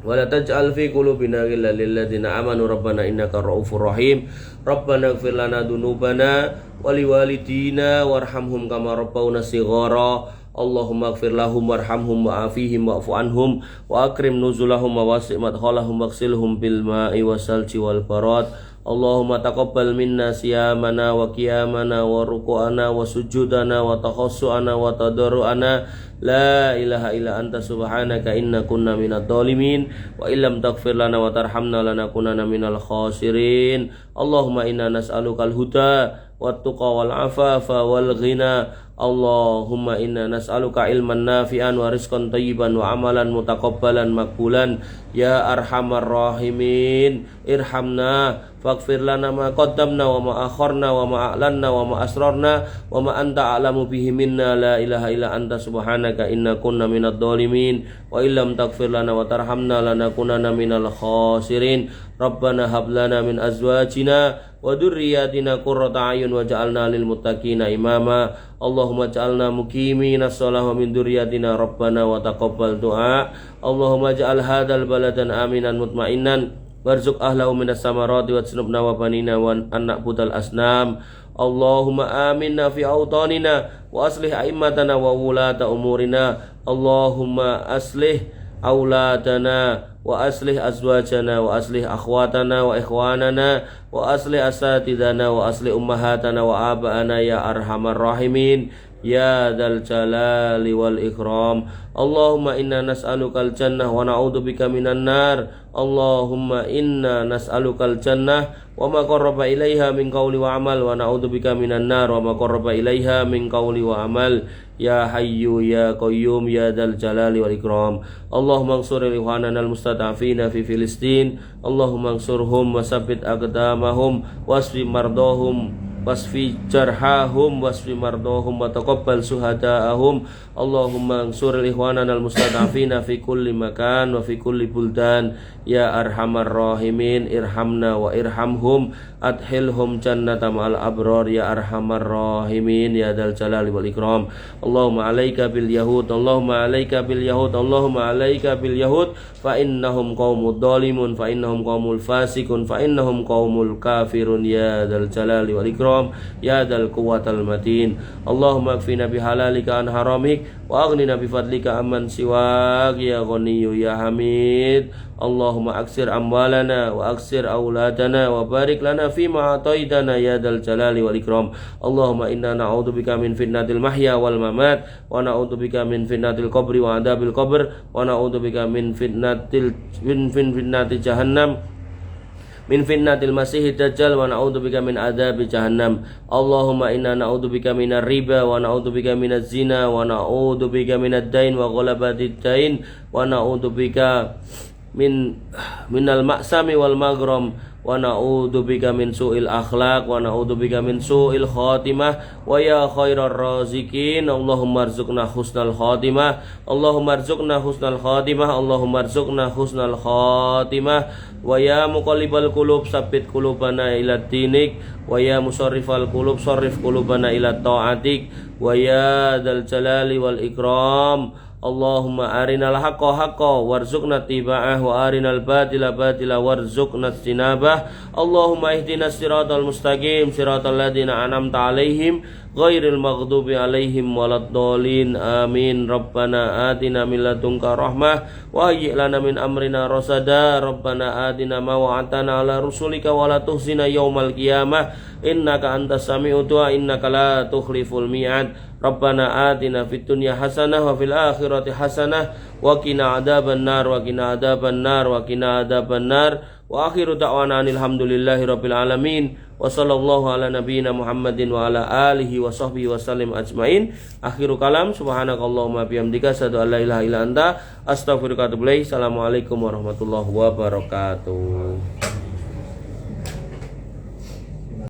Wala taj'al fi qulubina ghillan lil ladzina amanu rabbana innaka ra'ufur rahim. Rabbana ighfir lana dzunubana wa liwalidina warhamhum kama rabbauna shighara. Allahumma ighfir lahum warhamhum wa'afihim wa'fu anhum wa akrim nuzulahum wa wasi' madkhalahum waghsilhum bil ma'i wasalji wal barad. Allahumma taqabbal minna siyamana wa qiyamana wa ruku'ana wa sujudana wa takhassu'ana wa tadarru'ana. La ilaha illa anta subhanaka inna kunna minadh dhalimin wa illam taghfir lana wa tarhamna lanakunanna minal khasirin. Allahumma inna nas'alukal huda wat tuqa wal afafa wal ghina. Allahumma inna nas'aluka ilman nafi'an wa rizqan thayyiban wa amalan mutaqabbalan maqbulan. Ya arhamar rahimin irhamna faghfir lana ma qaddamna wa ma akharna wa ma a'lanna wa ma asrarna wa ma anta a'lamu bihi minna. La ilaha illa anta subhanaka inna kunna minadh dhalimin wa illam taghfir lana wa tarhamna lanakunanna minal khasirin. Rabbana hab lana min azwajina wa dhurriyyatina qurrata a'yun waj'alna lil muttaqina imama. Allahumma ja'alna muqimina shalah wa min dhurriyyatina rabbana wa taqabbal du'a. Allahumma ja'al hadzal baladan aminan mutmainan warzuq ahlahu minas samarati wajnubna wa banina wa anak budal asnam. Allahumma aminna fi awtanina wa aslih a'immatana wa wulata umurina. Allahumma aslih auladana wa aslih azwajana wa aslih akhwatana wa ikhwanana wa aslih asatidana wa aslih ummahatana wa aba'ana ya arhamar rahimin ya dzal jalali wal ikram. Allahumma inna nas'alukal jannah wa na'udzubika minan nar. Allahumma inna nas'alukal jannah wa ma qarraba ilaiha min qawli wa amal wa na'udzubika minan nar wa ma qarraba ilaiha min qawli wa amal. Ya hayyu ya qayyum ya dzal jalali wal ikram. Allahumma ansur ikhwanana al mustad'afina fi Filistin. Allahumma ansurhum wa sabbit aqdamahum wasfi mardahum wasfi jarhahum wasfi mardahum wa taqabbal suhadaahum. Allahumma ansur ikhwanana al mustad'afina fi kulli makan wa fi kulli buldan. Ya arhamar rahimin irhamna wa irhamhum adkhilhum jannata ma'al abrar ya arhamar rahimin ya dzal jalali wal ikram. Allahumma alaika bil yahud. Allahumma alaika bil yahud. Allahumma alaika bil yahud fa innahum qaumud dhalimun fa innahum qaumul fasikun fa innahum qaumul kafirun ya dzal jalali wal ikram ya dzal quwwatal matin. Allahumma kfina bihalalika an haramik wa aghnina bi fadlika amman siwak ya ghaniyyu ya hamid. Allahumma aksir amwalana wa aksir auladana wa barik lana fima ataitana ya dzal jalali wal ikram. Allahumma inna na'udzubika min fitnatil mahya wal mamat wa na'udzubika min fitnatil qabri wa adzabil qabr wa na'udzubika min fitnatil jahannam min fitnatil masihid dajjal wa na'udzubika min adzabi jahannam. Allahumma inna na'udzubika minar riba wa na'udzubika minaz zina wa na'udzubika minad dain wa ghalabatid dain wa na'udzubika minal ma'sami wal maghram wa na'udzubika min su'il akhlaq wa na'udzubika min su'il khatimah wa ya khairar razikin. Allahumma arzuqna husnal khatimah. Allahumma arzuqna husnal khatimah. Allahumma arzuqna husnal khatimah. Wa ya muqallibal qulub sabbit qulubana ila dinik wa ya musarrifal qulub sarrif qulubana ila ta'atik wa ya dzal jalali wal ikram. Allahumma arinal haqqa haqqa warzuqna tiba'ah wa arinal batila batila warzuqna istinabah. Allahumma ihdinas siratal mustaqim siratal ladzina an'amta 'alaihim ghairil maghdubi 'alaihim waladdallin. Amin. Rabbana atina min ladunka rahmah wa hayyi' lana min amrina rasada. Rabbana atina ma wa'adtana 'ala rusulika wa la tuhzina yaumal qiyamah innaka antas sami'ud du'a innaka la tukhliful mi'ad. Rabbana atina fid dunya hasanah wa fil akhirati hasanah wa qina adzabannar wa qina adzabannar wa qina adzabannar. Wa akhiru da'wana alhamdulillahi rabbil alamin wa sallallahu ala nabiyyina Muhammadin wa ala alihi wa sahbihi wa sallim ajmain. Akhiru kalam subhanakallahumma bihamdika asyhadu an la ilaha illa anta astaghfiruka wa atubu ilaik. Assalamualaikum warahmatullahi wabarakatuh.